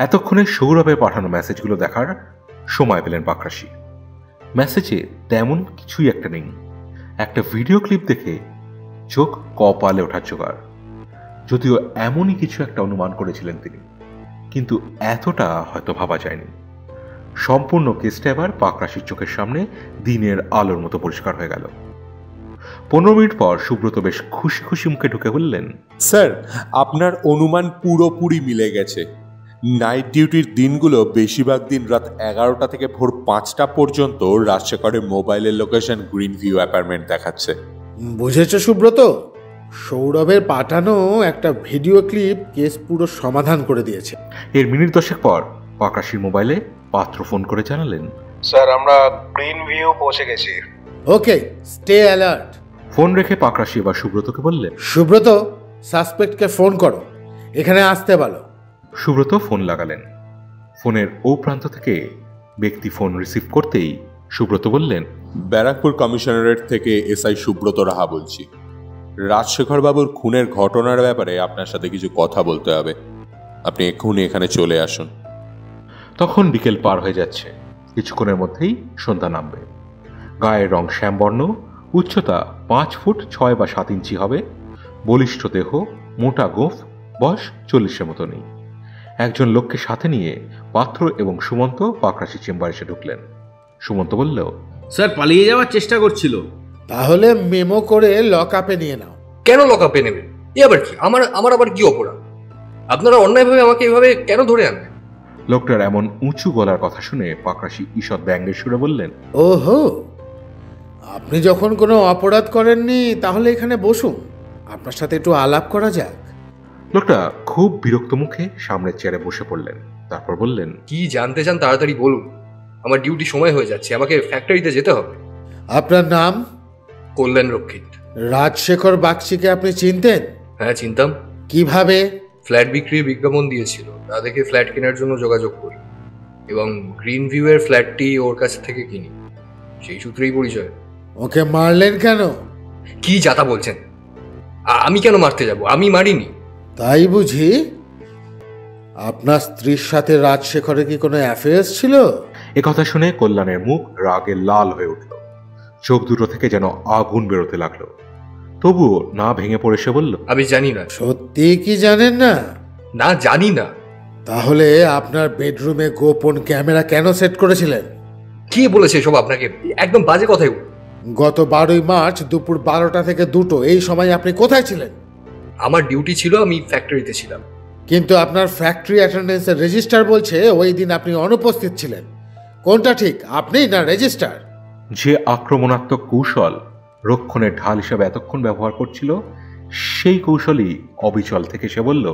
S2: এতক্ষণে সৌরভের পাঠানো মেসেজগুলো দেখার সময় পেলেন পাকরাশি। মেসেজে তেমন কিছুই একটা নেই। একটা ভিডিও ক্লিপ দেখে চোখ কপালে ওঠার জোগাড়। যদিও এমনই কিছু একটা অনুমান করেছিলেন তিনি, কিন্তু এতটা হয়তো ভাবা যায়নি। সম্পূর্ণ কেসটা এবার পাকরাশির চোখের সামনে দিনের আলোর মতো পরিষ্কার হয়ে গেল। 15 মিনিট পর সুব্রত বেশ খুশি খুশি মুখে ঢুকে বললেন,
S4: স্যার, আপনার অনুমান পুরোপুরি মিলে গেছে। নাইট ডিউটির দিনগুলো বেশিরভাগ দিন রাত 11টা থেকে ভোর 5টা পর্যন্ত রাজশেখরের মোবাইলের লোকেশন গ্রিন ভিউ অ্যাপার্টমেন্ট দেখাচ্ছে।
S3: বুঝেছো সুব্রত? সৌরভের পাঠানো একটা ভিডিও ক্লিপ কেস পুরো সমাধান করে দিয়েছে।
S2: এর মিনিট 10 পর পাকরাশির মোবাইলে পাত্র ফোন করে জানালেন,
S6: স্যার, আমরা গ্রিন ভিউ পৌঁছে গেছি।
S3: ওকে, স্টে অ্যালার্ট।
S2: ফোন রেখে পাকরাশি এবার সুব্রতকে বললেন,
S3: সুব্রত, সাসপেক্টকে ফোন করো, এখানে আসতে বলো।
S2: সুব্রত ফোন লাগালেন। ফোনের ও প্রান্ত থেকে ব্যক্তি ফোন রিসিভ করতেই সুব্রত বললেন,
S4: ব্যারাকপুর কমিশনারেট থেকে এসআই সুব্রত রাহা বলছি। রাজশেখর বাবুর খুনের ঘটনার ব্যাপারে আপনার সাথে কিছু কথা বলতে হবে। আপনি এক্ষুনি এখানে চলে আসুন।
S2: তখন বিকেল পার হয়ে যাচ্ছে। কিছুক্ষণের মধ্যেই সন্ধ্যা নামবে। গায়ের রং শ্যামবর্ণ, উচ্চতা 5 ফুট 6 বা 7 ইঞ্চি হবে, বলিষ্ঠ দেহ, মোটা গোঁফ, বয়স 40-এর মতো নেই। একজন লোককে সাথে নিয়ে পাত্র এবং সুমন্ত পাকরাশি চেম্বার এসে ঢুকলেন। সুমন্ত বলল,
S7: স্যার পালিয়ে যাওয়ার চেষ্টা করছিল।
S3: তাহলে মেমো করে লক আপে নিয়ে নাও।
S15: কেন লক আপে নেবেন? এ আবার কি? আমার আবার কি অপরাধ? আপনারা অন্যায়ভাবে আমাকে এভাবে কেন ধরে আনবেন?
S2: লোকটার এমন উঁচু গলার কথা শুনে পাকরাশি ঈষৎ ব্যঙ্গের সুরে বললেন,
S3: ওহো, আপনি যখন কোনো অপরাধ করেননি তাহলে এখানে বসুন, আপনার সাথে একটু আলাপ করা যাক।
S2: লোকটা খুব বিরক্ত মুখে সামনের চেয়ারে বসে পড়লেন। তারপর বললেন,
S15: কি জানতে চান তাড়াতাড়ি বলুন, আমার ডিউটি সময় হয়ে যাচ্ছে, আমাকে ফ্যাক্টরিতে যেতে হবে।
S3: আপনার নাম?
S15: কল্যাণ রক্ষিত।
S3: রাজশেখর বাগচিকে আপনি চিনতেন?
S15: হ্যাঁ, চিনতাম।
S3: কিভাবে?
S15: ফ্ল্যাট বিক্রির বিজ্ঞাপন দিয়েছিল, তা দেখে ফ্ল্যাট কেনার জন্য যোগাযোগ করি। এবং গ্রিন ভিউয়ের ফ্ল্যাটটি ওর কাছ থেকে কিনি, সেই সূত্রেই পরিচয়।
S3: ওকে মারলেন কেন?
S15: কি যাতা বলছেন? আমি কেন মারতে যাব? আমি মারিনি।
S3: তাই বুঝি? আপনার স্ত্রীর সাথে রাজশেখরের কি কোনো অ্যাফেয়ার্স ছিল?
S2: একথা শুনে কল্যাণের মুখ রাগে লাল হয়ে উঠল, চোখ দুটো থেকে যেন আগুন বেরোতে লাগলো। তবুও না ভেঙে পড়ে সে বলল,
S15: আমি জানি না।
S3: সত্যি কি জানেন না?
S15: না, জানি না।
S3: তাহলে আপনার বেডরুমে গোপন ক্যামেরা কেন সেট করেছিলেন?
S15: কে বলেছে এসব আপনাকে? একদম বাজে কথাই।
S3: গত 12ই মার্চ দুপুর 12টা থেকে 2টো এই সময় আপনি কোথায় ছিলেন?
S15: আমার ডিউটি ছিল, আমি ফ্যাক্টরিতে ছিলাম।
S3: কিন্তু আপনার ফ্যাক্টরি অ্যাটেন্ডেন্সের রেজিস্টার বলছে ওই দিন আপনি অনুপস্থিত ছিলেন। কোনটা ঠিক, আপনি না রেজিস্টার?
S2: যে আক্রমণাত্মক কৌশল রক্ষণের ঢাল হিসেবে এতক্ষণ ব্যবহার করছিল, সেই কৌশলই অবিচল থেকে সে বলল,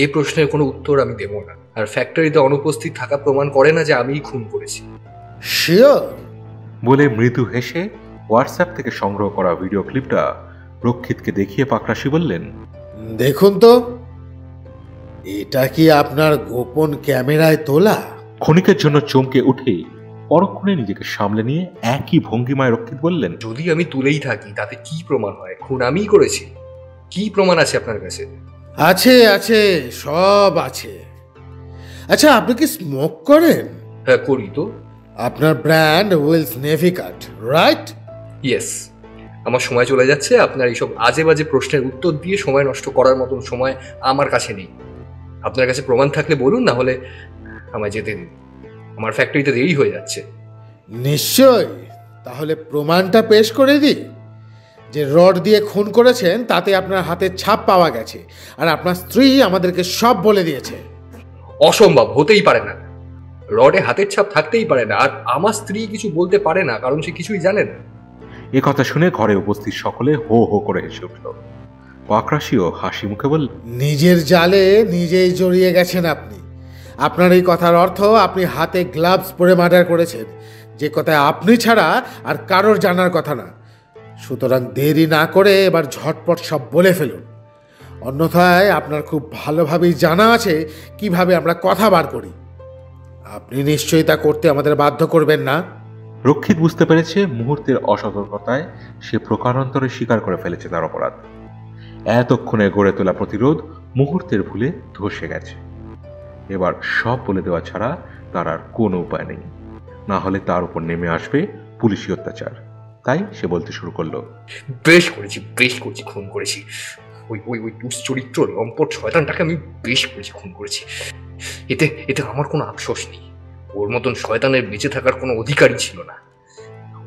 S15: এই প্রশ্নের কোনো উত্তর আমি দেব না। আর ফ্যাক্টরিতে অনুপস্থিত থাকা প্রমাণ করে না যে আমিই খুন করেছি।
S3: শিওর?
S2: বলে মৃদু হেসে হোয়াটসঅ্যাপ থেকে সংগ্রহ করা ভিডিও ক্লিপটা রক্ষিতকে দেখিয়ে পাকরাশি বললেন,
S3: দেখুন তো, এটা কি আপনার গোপন ক্যামেরায় তোলা?
S2: ক্ষণিকের জন্য চমকে উঠেই পরক্ষণে নিজেকে সামলে নিয়ে একই ভঙ্গিমায় রক্ষিত বললেন,
S15: যদি আমি তুলেই থাকি তাতে কি প্রমাণ হয়? খুন আমিই করেছি। কি প্রমাণ আছে আপনার কাছে?
S3: আছে আছে, সব আছে। আচ্ছা, আপনি কি স্মোক করেন?
S15: হ্যাঁ, করি তো।
S3: আপনার ব্র্যান্ড উইলস নেভি কাট, রাইট?
S15: ইয়েস। আমার সময় চলে যাচ্ছে। আপনার এইসব আজে বাজে প্রশ্নের উত্তর দিয়ে সময় নষ্ট করার মতন সময় আমার কাছে নেই। আপনার কাছে প্রমাণ থাকলে বলুন, না হলে আমায় যেতে দিন। আমার ফ্যাক্টরিতে দেরি হয়ে যাচ্ছে।
S3: নিশ্চয়, তাহলে প্রমাণটা পেশ করে দিই। যে রড দিয়ে খুন করেছেন তাতে আপনার হাতের ছাপ পাওয়া গেছে, আর আপনার স্ত্রী আমাদেরকে সব বলে দিয়েছে।
S15: অসম্ভব, হতেই পারে না। রডে হাতের ছাপ থাকতেই পারে না, আর আমার স্ত্রী কিছু বলতে পারে না, কারণ সে কিছুই জানে না।
S2: এ কথা শুনে ঘরে উপস্থিত সকলে হো হো করে হেসে উঠল। পাকরাশিও হাসি মুখে বলল,
S3: নিজের জালে নিজেই জড়িয়ে গেছেন আপনি। আপনার এই কথার অর্থ আপনি হাতে গ্লাভস পরে মার্ডার করেছেন, যে কথায় আপনি ছাড়া আর কারোর জানার কথা না। সুতরাং দেরি না করে এবার ঝটপট সব বলে ফেলুন, অন্যথায় আপনার খুব ভালোভাবেই জানা আছে কিভাবে আমরা কথা বার করি। আপনি নিশ্চয়ই তা করতে আমাদের বাধ্য করবেন না।
S2: রক্ষিত বুঝতে পেরেছে মুহূর্তের অসতর্কতায় সে প্রকারান্তরে স্বীকার করে ফেলেছে তার অপরাধ। এতক্ষণে গড়ে তোলা প্রতিরোধ মুহূর্তের ভুলে ধসে গেছে। এবার সব বলে দেওয়া ছাড়া তার আর কোনো উপায় নেই, না হলে তার উপর নেমে আসবে পুলিশি অত্যাচার। তাই সে বলতে শুরু করলো,
S15: বেশ করেছি, খুন করেছি। ওই ওই ওই দুশ্চরিত্র লম্পট শয়তানটাকে আমি বেশ করেছি খুন করেছি। এতে আমার কোনো আফসোস নেই। ওর মতন শয়তানের বেঁচে থাকার কোনো অধিকারই ছিল না।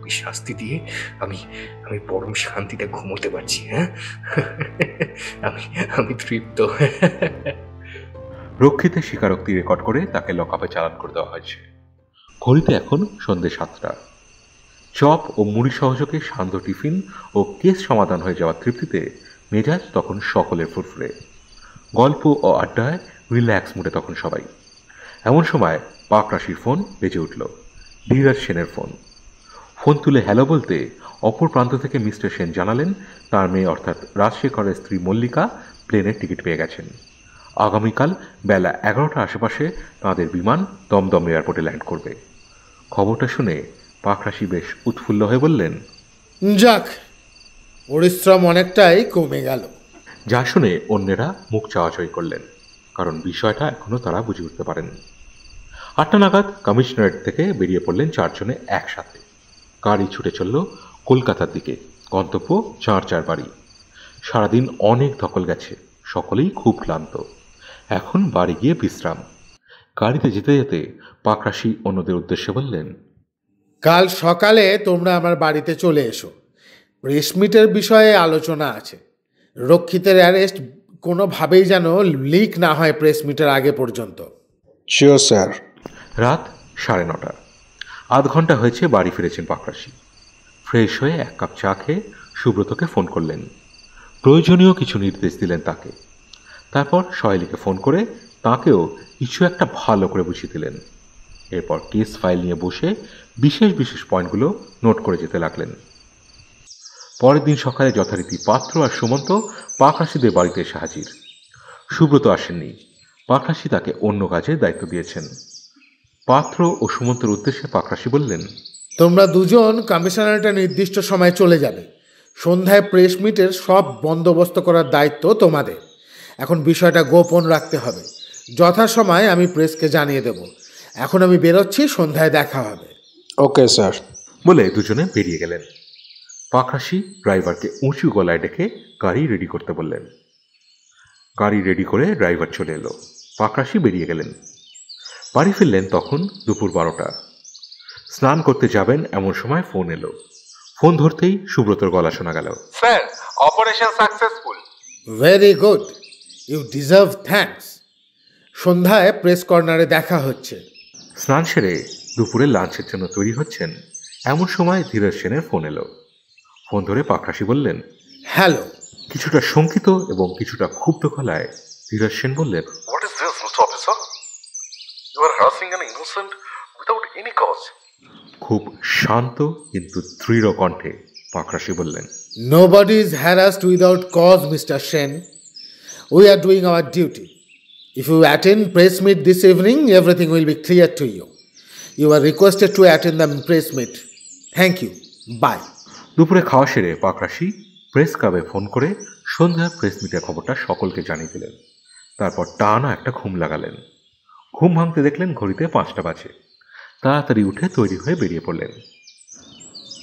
S15: ওই শাস্তি দিয়ে আমি পরম শান্তিতে ঘুমোতে পারছি। হ্যাঁ, আমি তৃপ্ত।
S2: রক্ষিতের স্বীকারোক্তি রেকর্ড করে তাকে লকআপে চালান করে দেওয়া হয়েছে। ঘড়িতে এখন সন্ধ্যে 7টা। চপ ও মুড়ি সহযোগে শান্ত টিফিন ও কেস সমাধান হয়ে যাওয়ার তৃপ্তিতে মেজাজ তখন সকলের ফুরফুরে। গল্প ও আড্ডায় রিল্যাক্স মুডে তখন সবাই। এমন সময় পাকরাশির ফোন বেজে উঠল। ধীরাজ সেনের ফোন। ফোন তুলে হ্যালো বলতে অপর প্রান্ত থেকে মিস্টার সেন জানালেন তার মেয়ে অর্থাৎ রাজশেখরের স্ত্রী মল্লিকা প্লেনের টিকিট পেয়ে গেছেন। আগামীকাল বেলা 11টার আশেপাশে তাঁদের বিমান দমদম এয়ারপোর্টে ল্যান্ড করবে। খবরটা শুনে পাকরাশি বেশ উৎফুল্ল হয়ে বললেন,
S3: যাক, পরিশ্রম অনেকটাই কমে গেল।
S2: যা শুনে অন্যেরা মুখ চাওয়াচাই করলেন, কারণ বিষয়টা এখনো তারা বুঝে উঠতে পারেননি। 8টা নাগাদ কমিশনারেট থেকে বেরিয়ে পড়লেন 4 জনে একসাথে। গাড়ি ছুটে চলল কলকাতার দিকে, গন্তব্য চার বাড়ি। সারাদিন অনেক ধকল গেছে, সকলেই খুব ক্লান্ত। এখন বাড়ি গিয়ে বিশ্রাম। গাড়িতে যেতে যেতে পাকরাশি অন্যদের উদ্দেশ্যে বললেন,
S3: কাল সকালে তোমরা আমার বাড়িতে চলে এসো। প্রেস মিটের বিষয়ে আলোচনা আছে। রক্ষিতের অ্যারেস্ট কোনোভাবেই যেন লিক না হয় প্রেস মিটের আগে পর্যন্ত।
S6: Sure sir.
S2: রাত 9:30। আধ ঘন্টা হয়েছে বাড়ি ফিরেছেন পাকরাশি। ফ্রেশ হয়ে 1 কাপ চা খেয়ে সুব্রতকে ফোন করলেন। প্রয়োজনীয় কিছু নির্দেশ দিলেন তাকে। তারপর সহেলিকে ফোন করে তাকেও কিছু একটা ভালো করে বুঝিয়ে দিলেন। এরপর কেস ফাইল নিয়ে বসে বিশেষ পয়েন্টগুলো নোট করে যেতে লাগলেন। পরের দিন সকালে যথারীতি পাত্র আর সুমন্ত পাকরাশিদের বাড়িতে এসে হাজির। সুব্রত আসেননি। পাকরাশি তাকে অন্য কাজে দায়িত্ব দিয়েছেন। পাত্র ও সুমন্তের উদ্দেশ্যে পাকরাশি বললেন,
S3: তোমরা দুজন কমিশনারেটের নির্দিষ্ট সময় চলে যাবে। সন্ধ্যায় প্রেস মিটের সব বন্দোবস্ত করার দায়িত্ব তোমাদের। এখন বিষয়টা গোপন রাখতে হবে। যথাসময়ে আমি প্রেসকে জানিয়ে দেব। এখন আমি বেরোচ্ছি, সন্ধ্যায় দেখা হবে।
S6: Okay sir.
S2: বলে দুজনে বেরিয়ে গেলেন। পাকরাশি ড্রাইভারকে উঁচু গলায় ডেকে গাড়ি রেডি করতে বললেন। গাড়ি রেডি করে ড্রাইভার চলে এলো। পাকরাশি বেরিয়ে গেলেন। বাড়ি ফিরলেন তখন দুপুর 12টা। স্নান করতে যাবেন এমন সময় ফোন এলো। ফোন ধরতেই সুব্রতর গলা শোনা গেল।
S4: Sir, operation successful.
S3: Very good, you deserve thanks. সন্ধ্যায় প্রেস কর্নারে দেখা হচ্ছে।
S2: স্নান সেরে দুপুরে লাঞ্চের জন্য তৈরি হচ্ছেন এমন সময় ধীরজ সেনের ফোন এলো। ফোন ধরে পাকরাশি বললেন,
S3: হ্যালো।
S2: কিছুটা শঙ্কিত এবং কিছুটা ক্ষুব্ধ গলায় ধীরজ সেন বললেন,
S9: What is this, Mr. Officer? You are harassing an innocent without any cause.
S2: খুব শান্ত কিন্তু দৃঢ় কণ্ঠে পাকরাশি বললেন,
S3: Nobody is harassed without cause, Mr. Shen. We are doing our duty. If you attend press meet this evening, everything will be clear to you. You are requested to attend the press meet. Thank you. Bye.
S2: দুপুরে খাওয়া সেরে Pakrashi press ক্লাবে phone করে সন্ধ্যার press মিটের খবরটা সকলকে জানিয়ে দিলেন। তারপর টানা একটা ঘুম লাগালেন। ঘুম ভাঙতে দেখলেন ঘড়িতে 5টা বাজে। তাড়াতাড়ি উঠে তৈরি হয়ে বেরিয়ে পড়লেন।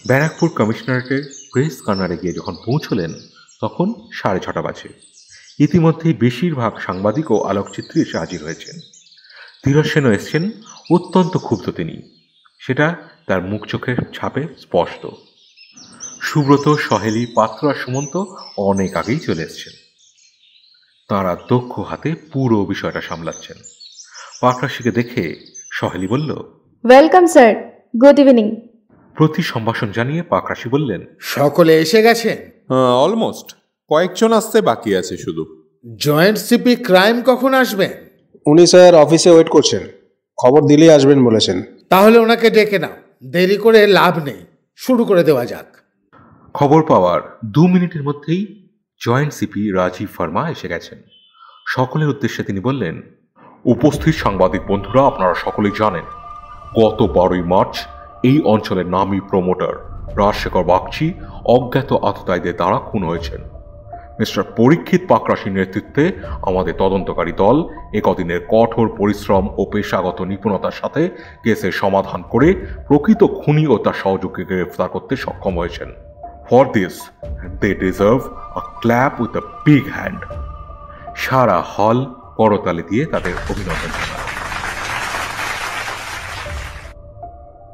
S2: ব্যারাকপুর কমিশনারেটের প্রেস কর্নারে গিয়ে যখন পৌঁছলেন তখন 6:30 বাজে। ইতিমধ্যেই বেশিরভাগ সাংবাদিক ও আলোকচিত্রী এসে হাজির হয়েছেন। ধীরজ সেনও এসছেন। অত্যন্ত ক্ষুব্ধ তিনি, সেটা তার মুখ চোখের ছাপে স্পষ্ট। সুব্রত, সহেলি, পাত্র আর সুমন্ত অনেক আগেই চলে এসছেন। তাঁরা দক্ষ হাতে পুরো বিষয়টা সামলাচ্ছেন। পাকরাশিকে দেখে সহেলি বলল,
S11: ওয়েলকাম স্যার, গুড ইভিনিং।
S2: প্রতি সম্ভাষণ জানিয়ে পাকরাশি বললেন,
S3: সকলে এসে গেছেন?
S4: অলমোস্ট, কয়েকজন আসতে বাকি আছে শুধু।
S3: জয়েন্ট সিপি ক্রাইম কখন আসবেন?
S6: উনি স্যার অফিসে ওয়েট করছেন, খবর দিলেই আসবেন বলেছেন।
S3: তাহলে ওনাকে ডেকে নাও, দেরি করে লাভ নেই, শুরু করে দেওয়া যাক।
S2: খবর পাওয়ার 2 মিনিটের মধ্যেই জয়েন্ট সিপি রাজীব ভার্মা এসে গেছেন। সকলের উদ্দেশ্যে তিনি বললেন,
S8: উপস্থিত সাংবাদিক বন্ধুরা, আপনারা সকলেই জানেন গত 12ই মার্চ এই অঞ্চলের নামী প্রমোটার রাজশেখর বাগচি অজ্ঞাত আততায়ীদের দ্বারা খুন হয়েছেন। মিস্টার পরীক্ষিত পাকরাশির নেতৃত্বে আমাদের তদন্তকারী দল একদিনের কঠোর পরিশ্রম ও পেশাগত নিপুণতার সাথে কেসের সমাধান করে প্রকৃত খুনি ও তার সহযোগীকে গ্রেফতার করতে সক্ষম হয়েছেন। For this they deserve a clap with a big hand.
S2: সারা হল করতালি দিয়ে তাদের অভিনন্দন জানায়।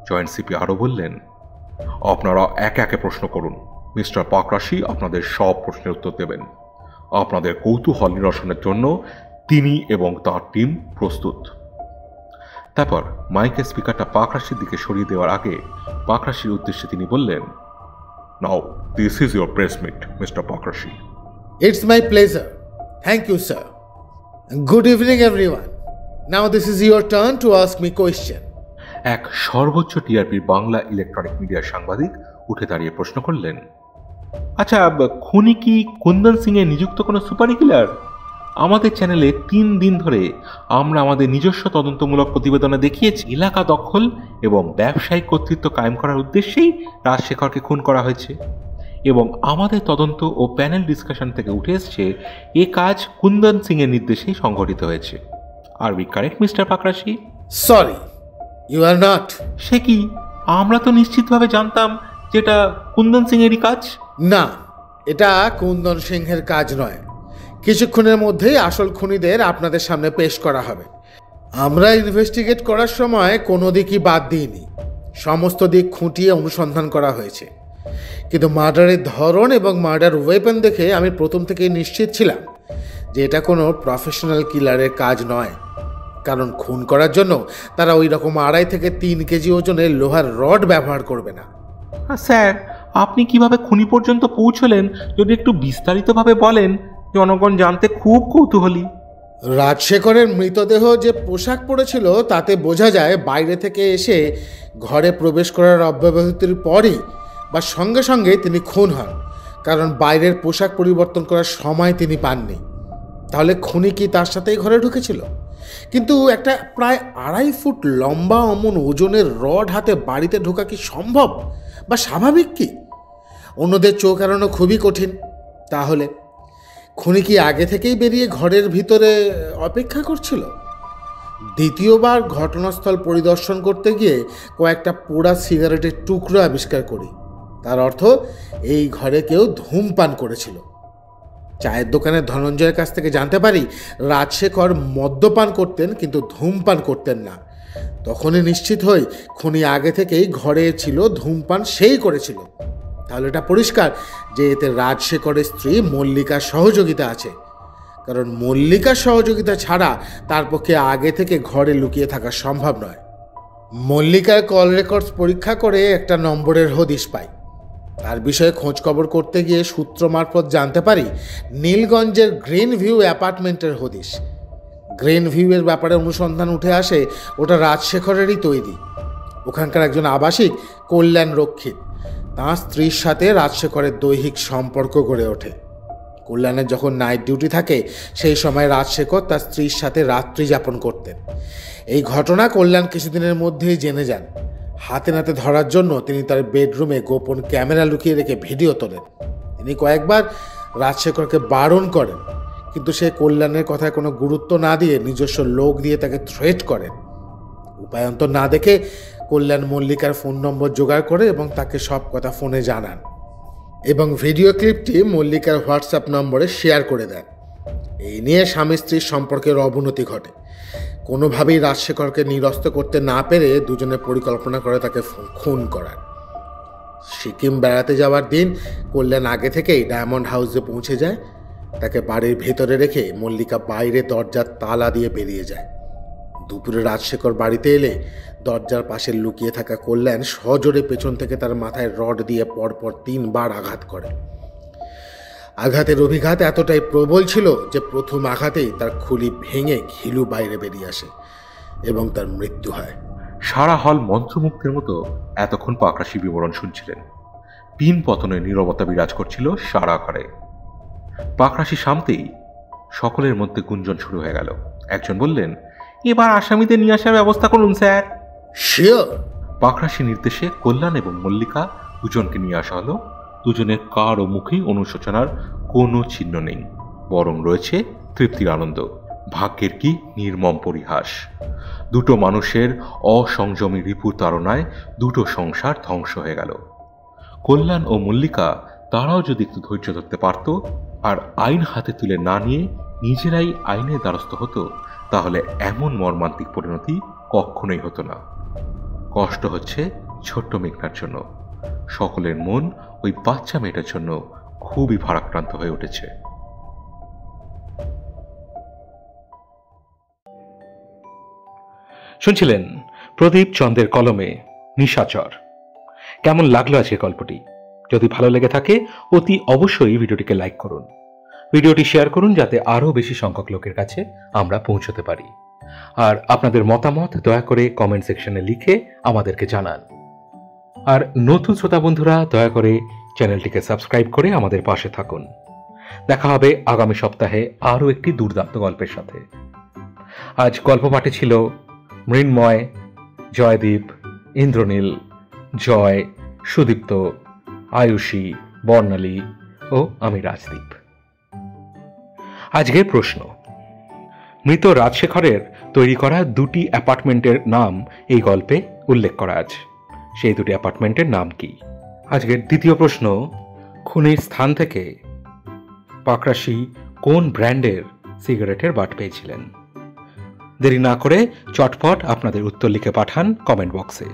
S2: জয়েন্ট সিপি আরও বললেন,
S8: আপনারা একে একে প্রশ্ন করুন। মিস্টার পাকরাশি আপনাদের সব প্রশ্নের উত্তর দেবেন। আপনাদের কৌতূহল নিরসনের জন্য তিনি এবং তার টিম প্রস্তুত।
S2: তারপর মাইকের স্পিকারটা পাকরাশির দিকে সরিয়ে দেওয়ার আগে পাকরাশির উদ্দেশ্যে তিনি বললেন,
S8: now this is your press meet, mister Pakrashi.
S3: It's my pleasure. Thank you, sir. Good evening, everyone. Now this is your turn to ask me question.
S2: এক সর্বোচ্চ টিআরপির বাংলা ইলেকট্রনিক মিডিয়ার সাংবাদিক উঠে দাঁড়িয়ে প্রশ্ন করলেন, আচ্ছা, খুনি কি কুন্দন সিং এ নিযুক্ত কোনো সুপার কিলার? আমাদের চ্যানেলে 3 দিন ধরে আমরা আমাদের নিজস্ব তদন্তমূলক প্রতিবেদনে দেখিয়েছি এলাকা দখল এবং ব্যবসায়িক কর্তৃত্ব কায়েম করার উদ্দেশ্যেই রাজশেখরকে খুন করা হয়েছে এবং আমাদের তদন্ত ও প্যানেল ডিসকাশন থেকে উঠে এসছে এ কাজ কুন্দন সিং এর নির্দেশেই সংঘটিত হয়েছে। Are we correct mister Pakrashi?
S3: Sorry, you are not.
S2: সে কি, আমরা তো নিশ্চিতভাবে জানতাম যেটা কুন্দন সিং এরই কাজ।
S3: না, এটা কুন্দন সিংহের কাজ নয়। কিছুক্ষণের মধ্যেই আসল খুনিদের আপনাদের সামনে পেশ করা হবে। আমরা ইনভেস্টিগেট করার সময় কোনো দিকই বাদ দিইনি, সমস্ত দিক খুঁটিয়ে অনুসন্ধান করা হয়েছে। কিন্তু মার্ডারের ধরন এবং মার্ডার ওয়েপন দেখে আমি প্রথম থেকেই নিশ্চিত ছিলাম যে এটা কোনো প্রফেশনাল কিলারের কাজ নয়, কারণ খুন করার জন্য তারা ওই রকম 2.5 থেকে 3 কেজি ওজনের লোহার রড ব্যবহার করবে না।
S2: স্যার, আপনি কিভাবে খুনি পর্যন্ত পৌঁছলেন যদি একটু বিস্তারিতভাবে বলেন, জনগণ জানতে খুব কৌতূহলী।
S3: রাজশেখরের মৃতদেহ যে পোশাক পরেছিল তাতে বোঝা যায় বাইরে থেকে এসে ঘরে প্রবেশ করার অব্যবহিতির পরই বা সঙ্গে সঙ্গে তিনি খুন হন, কারণ বাইরের পোশাক পরিবর্তন করার সময় তিনি পাননি। তাহলে খুনি কি তার সাথেই ঘরে ঢুকেছিল? কিন্তু একটা প্রায় 2.5 ফুট লম্বা অমন ওজনের রড হাতে বাড়িতে ঢোকা কি সম্ভব বা স্বাভাবিক কি? অন্যদের চোখ এড়ানো খুবই কঠিন। তাহলে খুনি কি আগে থেকেই বেরিয়ে ঘরের ভিতরে অপেক্ষা করছিল? দ্বিতীয়বার ঘটনাস্থল পরিদর্শন করতে গিয়ে কয়েকটা পোড়া সিগারেটের টুকরো আবিষ্কার করি। তার অর্থ এই ঘরে কেউ ধূমপান করেছিল। চায়ের দোকানের ধনঞ্জয়ের কাছ থেকে জানতে পারি রাজশেখর মদ্যপান করতেন কিন্তু ধূমপান করতেন না। তখনই নিশ্চিত হই খুনি আগে থেকেই ঘরে ছিল, ধূমপান সেই করেছিল। তাহলে এটা পরিষ্কার যে এতে রাজশেখরের স্ত্রী মল্লিকার সহযোগিতা আছে, কারণ মল্লিকার সহযোগিতা ছাড়া তার পক্ষে আগে থেকে ঘরে লুকিয়ে থাকা সম্ভব নয়। মল্লিকার কল রেকর্ডস পরীক্ষা করে একটা নম্বরের হদিশ পাই। তার বিষয়ে খোঁজ খবর করতে গিয়ে সূত্র মারফত জানতে পারি নীলগঞ্জের গ্রিন ভিউ অ্যাপার্টমেন্টের হদিশ। গ্রিন ভিউয়ের ব্যাপারে অনুসন্ধান উঠে আসে ওটা রাজশেখরেরই তৈরি। ওখানকার একজন আবাসিক কল্যাণ রক্ষিত, তাঁর স্ত্রীর সাথে রাজশেখরের দৈহিক সম্পর্ক গড়ে ওঠে। কল্যাণের যখন নাইট ডিউটি থাকে সেই সময় রাজশেখর তার স্ত্রীর সাথে রাত্রি যাপন করতেন। এই ঘটনা কল্যাণ কিছুদিনের মধ্যেই জেনে যান। হাতে নাতে ধরার জন্য তিনি তার বেডরুমে গোপন ক্যামেরা লুকিয়ে রেখে ভিডিও তোলেন। তিনি কয়েকবার রাজশেখরকে বারণ করেন, কিন্তু সে কল্যাণের কথায় কোনো গুরুত্ব না দিয়ে নিজস্ব লোক দিয়ে তাকে থ্রেট করেন। উপায়ন্তর না দেখে কল্যাণ মল্লিকার ফোন নম্বর জোগাড় করে এবং তাকে সব কথা ফোনে জানান এবং ভিডিও ক্লিপটি মল্লিকার হোয়াটসঅ্যাপ নম্বরে শেয়ার করে দেন। এই নিয়ে স্বামী স্ত্রীর সম্পর্কের অবনতি ঘটে। কোনোভাবেই রাজশেখরকে নিরস্ত করতে না পেরে দুজনে পরিকল্পনা করে তাকে খুন করার। সিকিম বেড়াতে যাওয়ার দিন কল্যাণ আগে থেকেই ডায়মন্ড হাউসে পৌঁছে যায়। তাকে বাড়ির ভেতরে রেখে মল্লিকা বাইরে দরজার তালা দিয়ে বেরিয়ে যায়। দুপুরে রাজশেখর বাড়িতে এলে দরজার পাশে লুকিয়ে থাকা কল্যাণ সজোরে পেছন থেকে তার মাথায় রড দিয়ে পরপর 3 বার আঘাত করে। আঘাতের অভিঘাত এতটাই প্রবল ছিল যে প্রথম আঘাতেই তার খুলি ভেঙে ঘিলু বাইরে বেরিয়ে আসে এবং তার মৃত্যু হয়।
S2: সারা হল মন্ত্রমুগ্ধের মতো এতক্ষণ পাকরাশি বিবরণ শুনছিলেন। পিন পতনের নীরবতা বিরাজ করছিল সারা আকারে। পাকরাশি সামতেই সকলের মধ্যে গুঞ্জন শুরু হয়ে গেল। একজন বললেন, এবার আসামিদের নিয়ে আসার ব্যবস্থা করুন স্যার।
S3: শিওর।
S2: পাকরাশি নির্দেশে কল্যাণ এবং মল্লিকা দুজনকে নিয়ে আসা হলো। দুজনের কারও মুখেই অনুশোচনার কোনো চিহ্ন নেই, বরং রয়েছে তৃপ্তির আনন্দ। ভাগ্যের কি নির্মম পরিহাস! দুটো মানুষের অসংযমী রিপুর তাড়নায় দুটো সংসার ধ্বংস হয়ে গেল। কল্যাণ ও মল্লিকা তারাও যদি একটু ধৈর্য ধরতে পারত আর আইন হাতে তুলে না নিয়ে নিজেরাই আইনের দ্বারস্থ হতো, তাহলে এমন মর্মান্তিক পরিণতি কখনোই হতো না। কষ্ট হচ্ছে ছোট্ট মেঘনার জন্য। সকলের মন ওই বাচ্চা মেয়েটার জন্য খুবই ভারাক্রান্ত হয়ে উঠেছে।
S1: শুনছিলেন প্রদীপ চন্দ্রের কলমে নিশাচর। কেমন লাগলো আজকের গল্পটি? যদি ভালো লেগে থাকে অতি অবশ্যই ভিডিওটিকে লাইক করুন, ভিডিওটি শেয়ার করুন যাতে আরও বেশি সংখ্যক লোকের কাছে আমরা পৌঁছতে পারি। আর আপনাদের মতামত দয়া করে কমেন্ট সেকশনে লিখে আমাদেরকে জানান। আর নতুন শ্রোতা বন্ধুরা দয়া করে চ্যানেলটিকে সাবস্ক্রাইব করে আমাদের পাশে থাকুন। দেখা হবে আগামী সপ্তাহে আরও একটি দুর্দান্ত গল্পের সাথে। আজ গল্প পাঠে ছিল মৃন্ময়, জয়দীপ, ইন্দ্রনীল, জয়, সুদীপ্ত, আয়ুষী, বর্ণালী ও আমি রাজদীপ। আজকের প্রশ্ন, মৃত রাজশেখরের তৈরি করা 2টি অ্যাপার্টমেন্টের নাম এই গল্পে উল্লেখ করা আছে। সেই 2টি অ্যাপার্টমেন্টের নাম কি? আজকের দ্বিতীয় প্রশ্ন, খুনির স্থান থেকে পাকরাশি কোন ব্র্যান্ডের সিগারেটের বাট পেয়েছিলেন? দেরি না করে চটপট আপনাদের উত্তর লিখে পাঠান কমেন্ট বক্সে।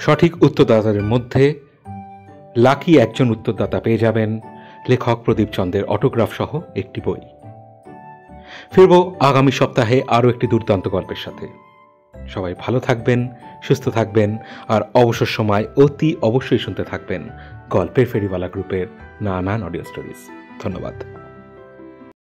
S1: সঠিক উত্তরদাতাদের মধ্যে লাকি একজন উত্তরদাতা পেয়ে যাবেন লেখক প্রদীপ চন্দ্রের অটোগ্রাফ সহ একটি বই। ফিরব আগামী সপ্তাহে আরও একটি দুর্দান্ত গল্পের সাথে। সবাই ভালো থাকবেন, সুস্থ থাকবেন আর অবসর সময় অতি অবশ্যই শুনতে থাকবেন গল্পের ফেরিওয়ালা গ্রুপের নানান অডিও স্টোরিজ। ধন্যবাদ।